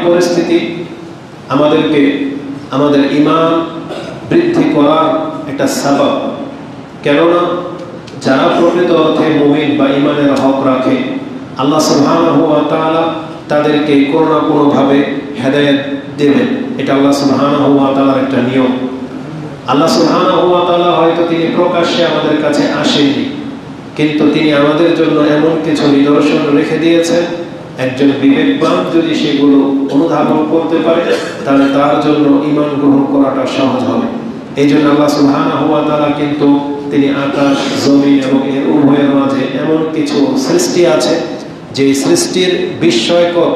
পরিস্থিতি আমাদেরকে আমাদের ঈমান বৃদ্ধি করার একটা সাবাব। কেননা যারা প্রকৃত অর্থে মুমিন বা ঈমানের হক রাখে, আল্লাহ সুবহানাহু ওয়া তাআলা তাদেরকে কোনো না কোনোভাবে হেদায়েত দেবেন। এটা আল্লাহ সুবহানাহু ওয়া তাআলার একটা নিয়ম। আল্লাহ সুবহানাহু ওয়া তাআলা হয়তো তিনি প্রকাশ্যে আমাদের কাছে আসেননি, কিন্তু তিনি আমাদের জন্য এমন কিছু নিদর্শন রেখে দিয়েছেন, একজন বিবেকবান যদি সেগুলো অনুধাবন করতে পারে তাহলে তার জন্য ঈমান গ্রহণ করাটা সহজ হবে। এই জন্য আল্লাহ সুবহানাহু ওয়া তাআলা কিন্তু তিনি আকাশ, জমিন এবং এর উভয়ের মাঝে এমন কিছু সৃষ্টি আছে, যে সৃষ্টির বিস্ময়কর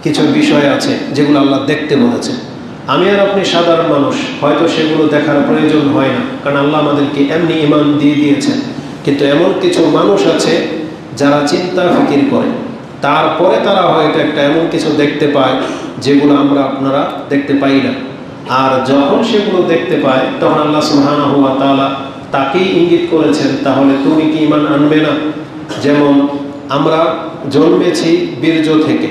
কিছু বিষয় আছে যেগুলো আল্লাহ দেখতে বলেছে। আমি আর আপনি সাধারণ মানুষ, হয়তো সেগুলো দেখার প্রয়োজন হয় না, কারণ আল্লাহ আমাদেরকে এমনি ঈমান দিয়ে দিয়েছেন। কিন্তু এমন কিছু মানুষ আছে যারা চিন্তা ফিকির করে, তারপরে তারা হয়তো একটা এমন কিছু দেখতে পায় যেগুলো আমরা আপনারা দেখতে পাই না। আর যখন সেগুলো দেখতে পায় তখন আল্লাহ সুবহানাহু ওয়া তাআলা তাকেই ইঙ্গিত করেছেন, তাহলে তুমি কি ঈমান আনবে না? যেমন আমরা জন্মেছি বীর্য থেকে,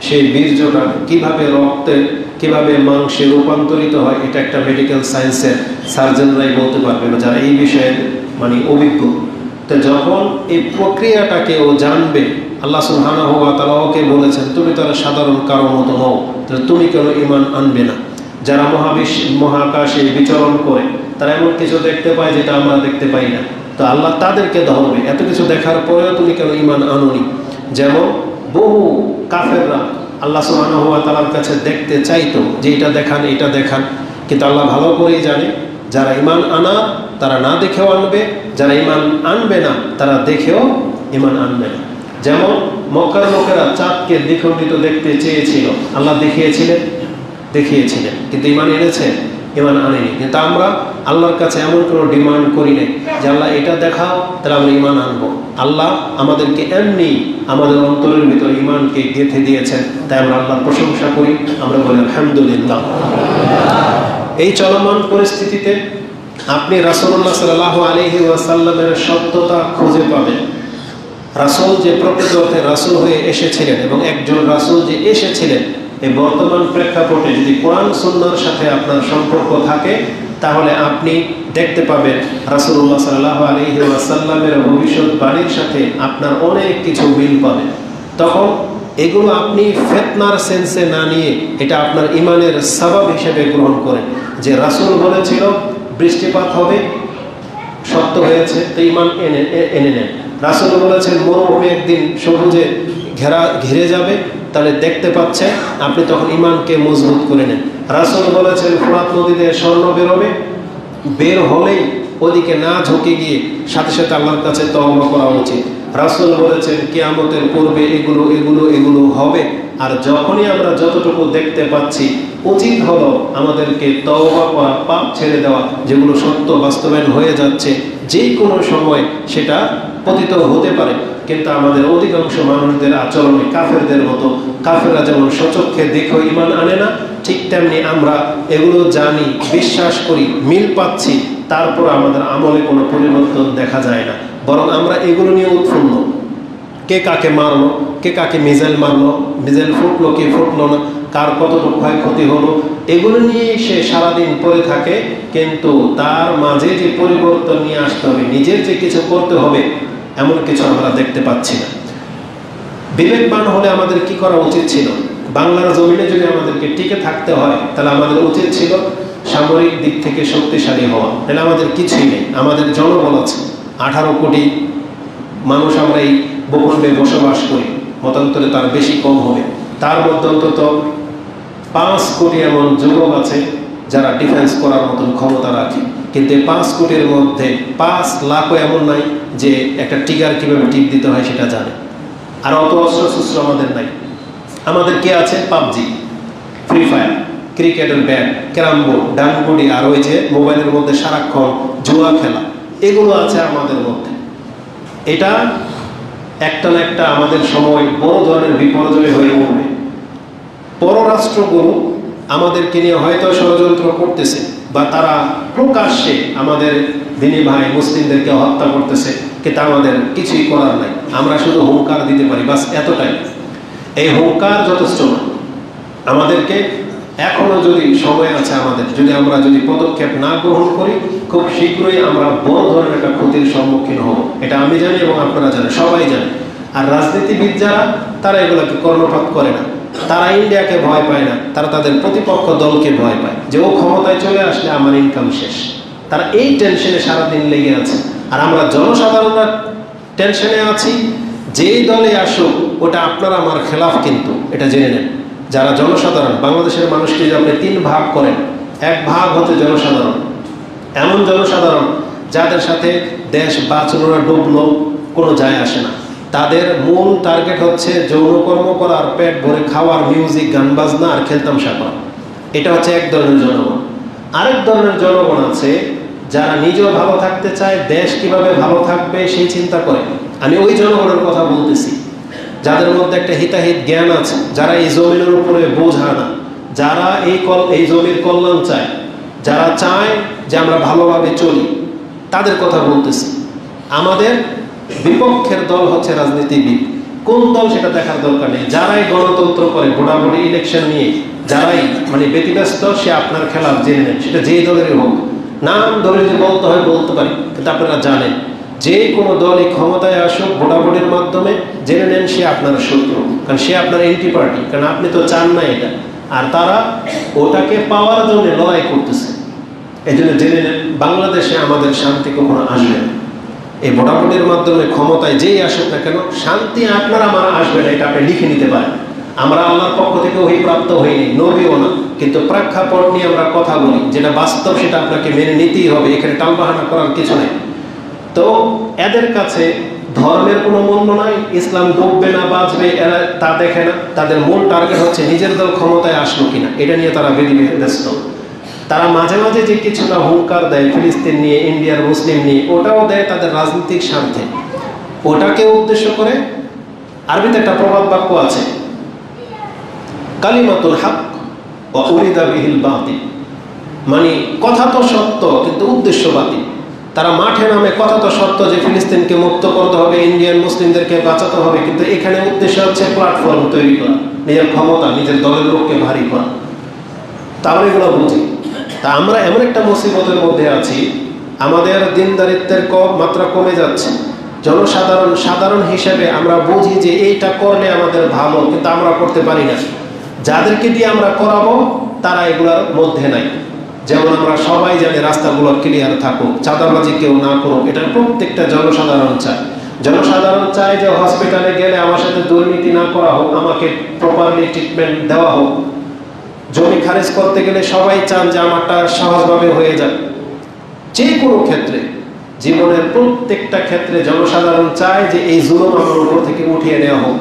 সেই বীর্যটা কিভাবে রক্তে কিভাবে মাংসে রূপান্তরিত হয়, এটা একটা মেডিকেল সায়েন্সের সার্জনরাই বলতে পারবে, যারা এই বিষয়ে অভিজ্ঞ। তো যখন এই প্রক্রিয়াটাকে ও জানবে, আল্লাহ সুবহানাহু ওয়া তাআলা ওকে বলেছেন তুমি তারা সাধারণ কারো মতো নও, তাহলে তুমি কেন ঈমান আনবে না? যারা মহাকাশে বিচরণ করে তারা এমন কিছু দেখতে পায় যেটা আমরা দেখতে পাই না, তো আল্লাহ তাদেরকে ধরবে, এত কিছু দেখার পরেও তুমি কেন ঈমান আনোনি? যেমন বহু কাফেররা আল্লাহ সুবহানাহু ওয়া তাআলার কাছে দেখতে চাইতো যে এটা দেখান, এটা দেখান, কিন্তু আল্লাহ ভালো করেই জানে যারা ঈমান আনা তারা না দেখেও আনবে, যারা ঈমান আনবে না তারা দেখেও ঈমান আনবে না। যেমন মক্কার লোকেরা চাঁদকে দ্বিখণ্ডিত দেখতে চেয়েছিল, আল্লাহ দেখিয়েছিলেন, কিন্তু ঈমান এনেছে? ঈমান আনেনি। কিন্তু আমরা আল্লাহর কাছে এমন কোনো ডিমান্ড করি নাই যে আল্লাহ এটা দেখাও, তাহলে আমরা ঈমান আনবো। আল্লাহ আমাদেরকে এমনি আমাদের অন্তরের ভিতর ঈমানকে গেঁথে দিয়েছেন, তাই আমরা আল্লাহর প্রশংসা করি, আমরা বলি আলহামদুলিল্লাহ। এই চলমান পরিস্থিতিতে আপনি রাসূলুল্লাহ সাল্লাল্লাহু আলাইহি ওয়াসাল্লামের সত্যতা খুঁজে পাবেন। রাসূল যে প্রকৃত অর্থে রাসূল হয়ে এসেছিলেন এবং একজন রাসূল যে এসেছিলেন, এই বর্তমান প্রেক্ষাপটে যদি কোরআন সুন্নাহর সাথে আপনার সম্পর্ক থাকে তাহলে আপনি দেখতে পাবেন রাসূলুল্লাহ সাল্লাল্লাহু আলাইহি ওয়াসাল্লামের ভবিষ্যৎবাণীর সাথে আপনার অনেক কিছু মিল পাবেন। তখন এগুলো আপনি ফিতনার সেন্সে না নিয়ে এটা আপনার ঈমানের সবাব হিসেবে গ্রহণ করেন, যে রাসূল বলেছিল বৃষ্টিপাত হবে, সত্য হয়েছে, তো ঈমান এনে নেন। রাসূল বলেছেন মরুভূমি একদিন সবুজে ঘিরে যাবে, তাহলে দেখতে পাচ্ছে, আপনি তখন ঈমানকে মজবুত করে নেন। রাসূল বলেছেন ফোরাত নদীতে স্বর্ণ বেরোবে, বের হলেই ওদিকে না ঝুঁকে গিয়ে সাথে সাথে আল্লাহর কাছে তওবা করা উচিত। রাসূল বলেছেন কিয়ামতের পূর্বে এগুলো এগুলো এগুলো হবে, আর যখনই আমরা যতটুকু দেখতে পাচ্ছি উচিত হলো আমাদেরকে তওবা করা, পাপ ছেড়ে দেওয়া, যেগুলো সত্য বাস্তবায়ন হয়ে যাচ্ছে, যে কোনো সময় সেটা পতিত হতে পারে। কিন্তু আমাদের অধিকাংশ মানুষদের আচরণে কাফেরদের মতো, কাফেররা যেমন স্বচক্ষে দেখেও ঈমান আনে না, ঠিক তেমনি আমরা এগুলো জানি, বিশ্বাস করি, মিল পাচ্ছি, তারপর আমাদের আমলে কোনো পরিবর্তন দেখা যায় না, বরং আমরা এগুলো নিয়ে উৎফুল্ল। কে কাকে মারলো, কে কাকে মিসাইল মারলো, মিসাইল ফুটলো কি ফুটলো না, কার কতটুকু ক্ষয়ক্ষতি হলো, এগুলো নিয়েই সে সারাদিন পড়ে থাকে। কিন্তু তার মাঝে যে পরিবর্তন নিয়ে আসতে হবে, নিজের যে কিছু করতে হবে, এমন কিছু আমরা দেখতে পাচ্ছি না। বিবেকবান হলে আমাদের কি করা উচিত ছিল? বাংলার জমিনে যদি আমাদেরকে টিকে থাকতে হয় তাহলে আমাদের উচিত ছিল সামরিক দিক থেকে শক্তিশালী হওয়া। তাহলে আমাদের কিছুই নেই, আমাদের জনবল আছে 18 কোটি মানুষ, আমরা এই ভূখণ্ডে বসবাস করি, মতান্তরে তার বেশি কম হবে। তার মধ্যে অন্তত 5 কোটি এমন যুবক আছে যারা ডিফেন্স করার মতন ক্ষমতা রাখে, কিন্তু 5 কোটির মধ্যে 5 লাখও এমন নাই যে একটা টিগার কিভাবে টিপ দিতে হয় সেটা জানে। আর অত অস্ত্রশস্ত্র আমাদের নাই। আমাদের কে আছে? পাবজি, ফ্রি ফায়ার, ক্রিকেটের ব্যাট, ক্যারাম বোর্ড, ডানগুড়ি, আর ওই যে মোবাইলের মধ্যে সারাক্ষণ জুয়া খেলা, এগুলো আছে আমাদের মধ্যে। এটা একটা না একটা আমাদের সময় বড় ধরনের বিপর্যয় হয়ে উঠবে। পররাষ্ট্রগুলো আমাদেরকে নিয়ে হয়তো ষড়যন্ত্র করতেছে, বা তারা প্রকাশ্যে আমাদের দিনী ভাই মুসলিমদেরকে হত্যা করতেছে, কিন্তু আমাদের কিছুই করার নাই। আমরা শুধু হুঙ্কার দিতে পারি, বাস এতটাই। এই হুঙ্কার যথেষ্ট না। আমাদেরকে এখনো যদি সময় আছে, আমাদের আমরা যদি পদক্ষেপ না গ্রহণ করি, খুব শীঘ্রই আমরা বড় ধরনের একটা ক্ষতির সম্মুখীন হব। এটা আমি জানি এবং আপনারা জানেন, সবাই জানে। আর রাজনীতিবিদ যারা, তারা এগুলোকে কর্ণপাত করে না, তারা ইন্ডিয়াকে ভয় পায় না, তারা তাদের প্রতিপক্ষ দলকে ভয় পায় যে ও ক্ষমতায় চলে আসলে আমার ইনকাম শেষ। তারা এই টেনশনে সারাদিন লেগে আছে। আর আমরা জনসাধারণরা টেনশনে আছি, যেই দলে আসুক ওটা আপনার আমার খেলাফ, কিন্তু এটা জেনে নেন। যারা জনসাধারণ, বাংলাদেশের মানুষকে যদি আপনি 3 ভাগ করেন, এক ভাগ হচ্ছে জনসাধারণ, এমন জনসাধারণ যাদের সাথে দেশ বাঁচলো না ডুবলো কোনো যায় আসে না, তাদের মূল টার্গেট হচ্ছে যৌনকর্ম করার, পেট ভরে খাওয়ার, মিউজিক, গান বাজনা আর খেলতামশা করা। এটা হচ্ছে এক ধরনের জনগণ। আরেক ধরনের জনগণ আছে যারা নিজেও ভালো থাকতে চায়, দেশ কিভাবে ভালো থাকবে সেই চিন্তা করে। আমি ওই জনগণের কথা বলতেছি, যাদের মধ্যে একটা হিতাহিত জ্ঞান আছে, যারা এই জমিনের উপরে বোঝা না, যারা এই জমির কল্যাণ চায়, যারা চায় যে আমরা ভালোভাবে চলি, তাদের কথা বলতেছি। আমাদের বিপক্ষের দল হচ্ছে রাজনীতিবিদ। কোন দল সেটা দেখার দরকার নেই। যারাই গণতন্ত্র করে, ভোটাভুটি ইলেকশন নিয়ে যারাই ব্যতিব্যস্ত, সে আপনার খেলাফ, জেনে নেন, সেটা যেই দলেরই হোক। নাম ধরে যে বলতে হয় বলতে পারি, কিন্তু আপনারা জানেন যে কোনো দলই ক্ষমতায় আসুক ভোটাভুটির মাধ্যমে, জেনে নেন সে আপনার শত্রু, কারণ সে আপনার এন্টি পার্টি, কারণ আপনি তো চান না এটা। আর তারা ওটাকে পাওয়ার জন্য লড়াই করতেছে। এই জন্য জেনে নেন, বাংলাদেশে আমাদের শান্তি কখনো আসবে না। এই ভোটাভুটির মাধ্যমে ক্ষমতায় যেই আসুক না কেন, শান্তি আপনার আমার আসবে না, এটা আপনি লিখে নিতে পারেন। আমরা আল্লাহর পক্ষ থেকে ওহী প্রাপ্ত হইনি, নবীও না, কিন্তু প্রেক্ষাপট নিয়ে আমরা কথা বলি, যেটা বাস্তব সেটা আপনাকে মেনে নিতেই হবে, এখানে টালবাহানা করার কিছু নেই। তো এদের কাছে ধর্মের কোনো মূল্য নাই, ইসলাম ডুববে না বাঁচবে এরা তা দেখে না। তাদের মূল টার্গেট হচ্ছে নিজের দল ক্ষমতায় আসলো কিনা, এটা নিয়ে তারা ব্যস্ত। তারা মাঝে মাঝে যে কিছুটা হুঙ্কার দেয় ফিলিস্তিন নিয়ে, ইন্ডিয়ার মুসলিম নিয়ে, ওটাও দেয় তাদের রাজনৈতিক স্বার্থে। ওটাকে উদ্দেশ্য করে আরবিতে একটা প্রবাদ বাক্য আছে, কালিমাতুল হক ওয়া উরিদা বিহিল বাতিল, মানে কথা তো সত্য কিন্তু উদ্দেশ্য বাতিল। তারা মাঠে নামে, কথা তো সত্য যে ফিলিস্তিনকে মুক্ত করতে হবে, ইন্ডিয়ান মুসলিমদেরকে বাঁচাতে হবে, কিন্তু এখানে উদ্দেশ্য হচ্ছে প্ল্যাটফর্ম তৈরি করা, নিজের ক্ষমতা, নিজের দলের লোককে ভারী করা। তাহলে এগুলো বুঝি। তা আমরা এমন একটা মুসিবতের মধ্যে আছি, আমাদের দিনদারিত্বের মাত্রা কমে যাচ্ছে। সাধারণ হিসেবে আমরা বুঝি যে এইটা করলে আমাদের ভালো, কিন্তু আমরা করতে পারি না। যাদেরকে দিয়ে আমরা করাবো তারা এগুলোর মধ্যে নাই। যেমন আমরা সবাই জানি রাস্তাগুলো ক্লিয়ার থাকুক, চাঁদাবাজি কেউ না করুক, এটা প্রত্যেকটা জনসাধারণ চায়। জনসাধারণ চায় যে হসপিটালে গেলে আমার সাথে দুর্নীতি না করা হোক, আমাকে প্রপারলি ট্রিটমেন্ট দেওয়া হোক। জমি খারিজ করতে গেলে সবাই চান যে আমারটা সহজভাবে হয়ে যাক। যে কোনো ক্ষেত্রে, জীবনের প্রত্যেকটা ক্ষেত্রে জনসাধারণ চায় যে এই জুলুম আমার উপর থেকে উঠিয়ে নেওয়া হোক।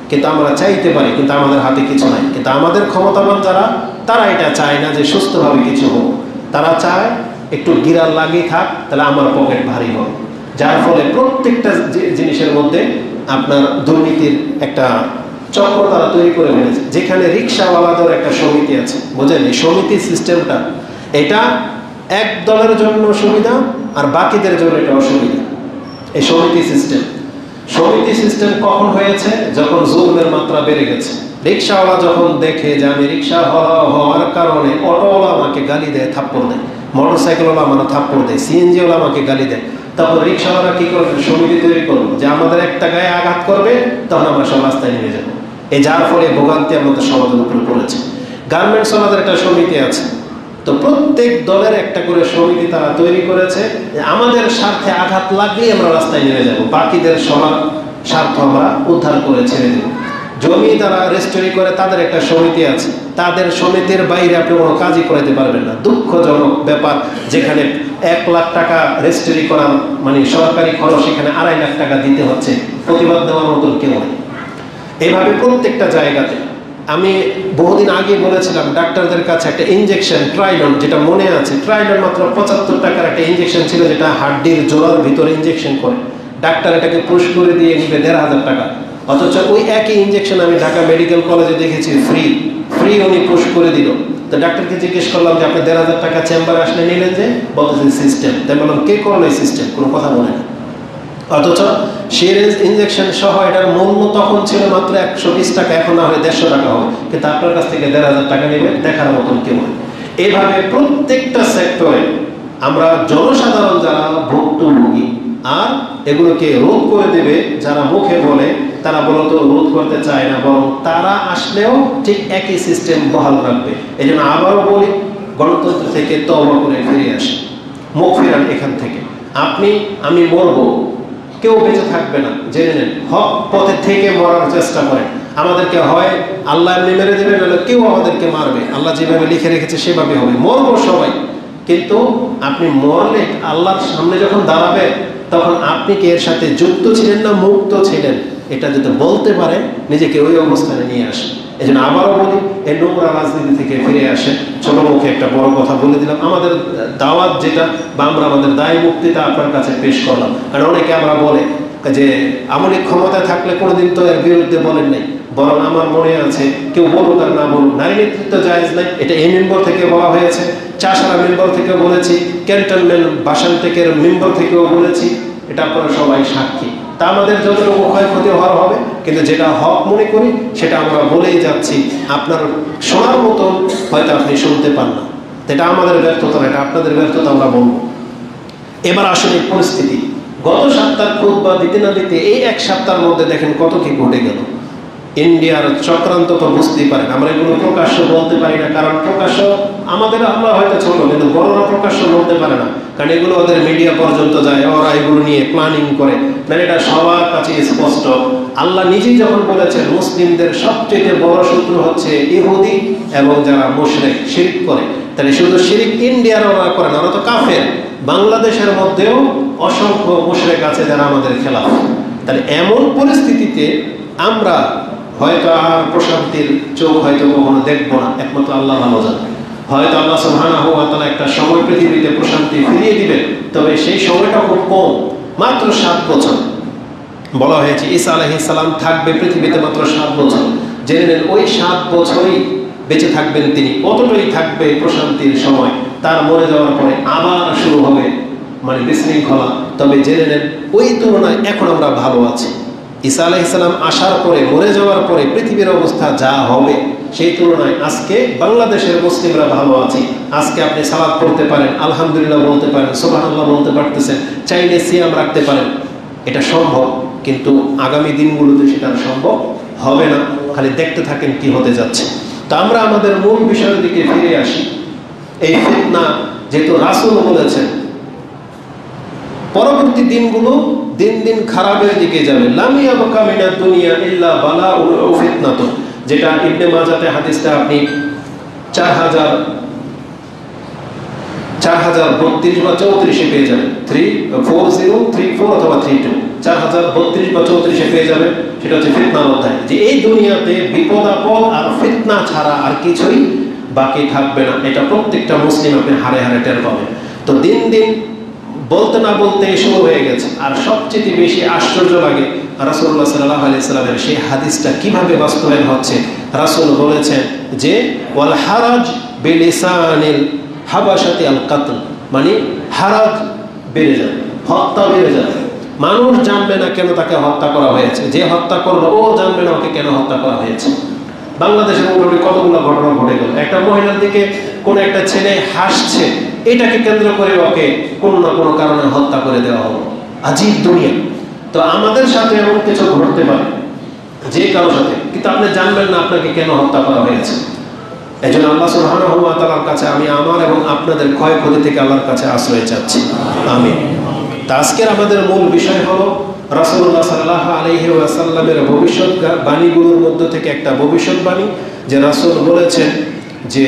কিন্তু আমরা চাইতে পারি, কিন্তু আমাদের হাতে কিছু নাই। কিন্তু আমাদের ক্ষমতাবান যারা, তারা এটা চায় না যে সুস্থভাবে কিছু হোক। তারা চায় একটু গিরাল লাগিয়ে থাক, তাহলে আমার পকেট ভারী হবে। যার ফলে প্রত্যেকটা জিনিসের মধ্যে আপনার দুর্নীতির একটা চক্র তারা তৈরি করে ফেলেছে। যেখানে রিক্সাওয়ালাদের একটা সমিতি আছে, বোঝেন, এই সমিতি সিস্টেমটা, এটা এক দলের জন্য সুবিধা আর বাকিদের জন্য এটা অসুবিধা। এই সমিতি সিস্টেম কখন হয়েছে? যখন জুলুমের মাত্রা বেড়ে গেছে। রিক্সাওয়ালা যখন দেখে যে আমি রিক্সা হওয়ার কারণে অটোওয়ালা আমাকে গালি দেয়, থাপ্পড় দেয়, মোটরসাইকেলওয়ালা আমার থাপ্পড় দেয়, সিএনজিওয়ালা আমাকে গালি দেয়, তখন রিক্সাওয়ালা কি করবে? সমিতি তৈরি করবো যে আমাদের একটা গায়ে আঘাত করবে, তখন আমরা সব রাস্তায় নেমে যাবো। এই যার ফলে ভোগান্তি আমাদের সমাজের উপরে পড়েছে। গার্মেন্টস ওয়ালাদের একটা সমিতি আছে, তো প্রত্যেক দলের একটা করে সমিতি তারা তৈরি করেছে যে আমাদের স্বার্থে আঘাত লাগলেই আমরা রাস্তায় নেমে যাব, বাকিদের সবার স্বার্থ আমরা উদ্ধার করে ছেড়ে দেব। জমি তারা রেজিস্ট্রি করে, তাদের একটা সমিতি আছে, তাদের সমিতির বাইরে আপনি কোনো কাজই করাতে পারবেন না। দুঃখজনক ব্যাপার, যেখানে 1 লাখ টাকা রেজিস্ট্রি করার মানে সরকারি খরচ, সেখানে 2.5 লাখ টাকা দিতে হচ্ছে, প্রতিবাদ দেওয়ার মতন কেউ নেই। এইভাবে প্রত্যেকটা জায়গাতে। আমি বহুদিন আগে বলেছিলাম ডাক্তারদের কাছে একটা ইনজেকশন ট্রাইলন, যেটা মনে আছে, ট্রাইলন মাত্র 75 টাকার একটা ইনজেকশন ছিল, যেটা হাড্ডির জোড়ার ভিতরে ইনজেকশন করে। ডাক্তার এটাকে পুশ করে দিয়ে নিবে 1,500 টাকা। অথচ ওই একই ইনজেকশন আমি ঢাকা মেডিকেল কলেজে দেখেছি ফ্রি উনি পুশ করে দিল। তো ডাক্তারকে জিজ্ঞেস করলাম যে আপনি 1,500 টাকা চেম্বারে আসলে নিলেন যে? বলতেছেন সিস্টেম। তাই বললাম কে করলো এই সিস্টেম? কোনো কথা বলে না। অথচ সিরিঞ্জ ইনজেকশন সহ এটার মূল্য তখন ছিল মাত্র 120 টাকা, এখন না হয় 150 টাকা হবে, কিন্তু আপনার কাছ থেকে 1500 টাকা নেবে, দেখার মতন কেউ নেই। এভাবে প্রত্যেকটা সেক্টরে আমরা জনসাধারণ যারা ভুক্তভোগী, আর এগুলোকে রোধ করে দেবে যারা মুখে বলে, তারা বলতো রোধ করতে চায় না, বরং তারা আসলেও ঠিক একই সিস্টেম বহাল রাখবে। এই জন্য আবারও বলি, গণতন্ত্র থেকে তওবা করে ফিরে আসে, মুখ ফেরান এখান থেকে। আপনি আমি মরবো, কেউ বেঁচে থাকবে না, জেনে নেন। হক পথে থেকে মরার চেষ্টা করেন। আমাদেরকে হয় আল্লাহ এমনি মেরে দেবে, নাহলে কেউ আমাদেরকে মারবে। আল্লাহ যেভাবে লিখে রেখেছে সেভাবে হবে, মরবো সবাই। কিন্তু আপনি মরলে আল্লাহর সামনে যখন দাঁড়াবে, তখন আপনি কি এর সাথে যুক্ত ছিলেন না মুক্ত ছিলেন, এটা যদি বলতে পারে, নিজেকে ওই অবস্থানে নিয়ে আসে। এই জন্য আবারও বলি, এই নোংরা রাজনীতি থেকে ফিরে আসে। ছোট মুখে একটা বড় কথা বলে দিলাম, আমাদের দাওয়াত যেটা বা আমরা আমাদের দায় মুক্তিটা আপনার কাছে পেশ করলাম। কারণ অনেকে আমরা বলে যে আমলি ক্ষমতায় থাকলে কোনোদিন তো এর বিরুদ্ধে বলেন নাই, বরং আমার মনে আছে, কেউ বলুক আর না বলুক, নারী নেতৃত্ব জায়েজ নাই, এটা এই মেম্বর থেকে বলা হয়েছে, চাষারা মেম্বর থেকে বলেছি, ক্যান্টনমেন্ট বাসান্তেকের মেম্বর থেকেও বলেছি, এটা আপনারা সবাই সাক্ষী। তা আমাদের যতটুকু ক্ষয়ক্ষতি হওয়ার হবে, কিন্তু যেটা হক মনে করি সেটা আমরা বলেই যাচ্ছি। আপনার শোনার মতো হয়তো আপনি শুনতে পান না, এটা আমাদের ব্যর্থতা না, এটা আপনাদের ব্যর্থতা আমরা বলবো। এবার আসলে এই পরিস্থিতি, গত সপ্তাহ খুতবা দিতে না দিতে এই এক সপ্তাহের মধ্যে দেখেন কত কি ঘটে গেল। ইন্ডিয়ার চক্রান্ত তো বুঝতেই পারেন, আমরা এগুলো প্রকাশ্য বলতে পারি না, কারণ প্রকাশ্য আমাদের, আমরা হয়তো ছোট, কিন্তু বড়রা প্রকাশ্য বলতে পারে না, কারণ এগুলো ওদের মিডিয়া পর্যন্ত যায়, ওরা এগুলো নিয়ে প্ল্যানিং করে। মানে এটা সবার কাছে স্পষ্ট। আল্লাহ নিজেই যখন বলেছেন মুসলিমদের সবচেয়ে বড় শত্রু হচ্ছে ইহুদি এবং যারা মুশরিক, শিরক করে, তাহলে শুধু শিরক ইন্ডিয়ার ওরা করে না, ওরা তো কাফের। বাংলাদেশের মধ্যেও অসংখ্য মুশরিক আছে যারা আমাদের খেলাফ। তাহলে এমন পরিস্থিতিতে আমরা হয়তো আর প্রশান্তির চোখ হয়তো কখনো দেখবো না, একমাত্র আল্লাহ ভালো জানে। হয়তো আল্লাহ সুবহানাহু ওয়া তাআলা একটা সময় পৃথিবীতে প্রশান্তি ফিরিয়ে দিবেন, তবে সেই সময়টা খুব কম, মাত্র 7 বছর। বলা হয়েছে ঈসা আলাইহিস সালাম থাকবে পৃথিবীতে মাত্র 7 বছর। জেনে নেন ওই 7 বছরই বেঁচে থাকবেন তিনি, কতটাই থাকবে প্রশান্তির সময়। তার মরে যাওয়ার পরে আবার শুরু হবে মানে বিশৃঙ্খলা। তবে জেনে নেন ওই তুলনায় এখন আমরা ভালো আছি। ঈসা আলাইহিস সালাম আসার পরে, মরে যাওয়ার পরে পৃথিবীর অবস্থা যা হবে, সেই তুলনায় আজকে বাংলাদেশের মুসলিমরা ভালো আছি। আজকে আপনি সালাত পড়তে পারেন, আলহামদুলিল্লাহ বলতে পারেন, সুবহানাল্লাহ বলতে পারতেছেন, চাইলে সিয়াম রাখতে পারেন, এটা সম্ভব। কিন্তু আগামী দিনগুলোতে সেটা সম্ভব হবে না। খালি দেখতে থাকেন কি হতে যাচ্ছে। তো আমরা আমাদের মূল বিষয়ের দিকে ফিরে আসি। এই ফিতনা যেহেতু রাসূল বলেছেন, পরবর্তী দিনগুলো দিন দিন খারাপের দিকে যাবে। লাম ইয়াবকা মিনাদ দুনিয়া ইল্লা বালাউন ওয়া ফিতনাতুন, যেটা ইবনে মাজাতে হাদিসটা আপনি 4032 বা 34 পেয়ে যাবেন, 4034 অথবা 32, 4032 বা 34 পেয়ে যাবেন। সেটা হচ্ছে ফিতনার অধ্যায়, যে এই দুনিয়াতে বিপদ আপদ আর ফিতনা ছাড়া আর কিছুই বাকি থাকবে না। এটা প্রত্যেকটা মুসলিম আপনি হারে হারে টের পাবেন। তো দিন দিন বলতে না বলতে শুরু হয়ে গেছে। আর সবচেয়ে বেশি আশ্চর্য লাগে রাসূলুল্লাহ সাল্লাল্লাহু আলাইহি সাল্লামের সেই হাদিসটা কিভাবে বাস্তবায়ন হচ্ছে। রাসূল বলেছেন যে ওয়াল হারাজ বিলিসানিল হাবাশাতি আল কাতল, মানে হারাজ বেড়ে যাবে, হত্যা বেড়ে যাবে। মানুষ জানবে না কেন তাকে হত্যা করা হয়েছে, যে হত্যা করলো ও জানবে না ওকে কেন হত্যা করা হয়েছে। বাংলাদেশের মোটামুটি কতগুলো ঘটনা ঘটে গেল। একটা মহিলার দিকে কোন একটা ছেলে হাসছে, এটাকে কেন্দ্র করে ওকে কোনো না কোনো কারণে হত্যা করে দেওয়া হলো। আজীব দুনিয়া। তো আমাদের সাথে এমন কিছু ঘটতে পারে যে কারোর সাথে, কিন্তু আপনি জানবেন না আপনাকে কেন হত্যা করা হয়েছে। এই জন্য আল্লাহ সুবহানাহু ওয়া তাআলার কাছে আমি আমার এবং আপনাদের ক্ষয়ক্ষতি থেকে আল্লাহর কাছে আশ্রয় চাচ্ছি। আমিন। তা আজকের আমাদের মূল বিষয় হলো রাসূলুল্লাহ সাল্লাল্লাহু আলাইহি ওয়াসাল্লামের ভবিষ্যৎবাণীগুলোর মধ্যে থেকে একটা ভবিষ্যৎবাণী, যে রাসূল বলেছেন যে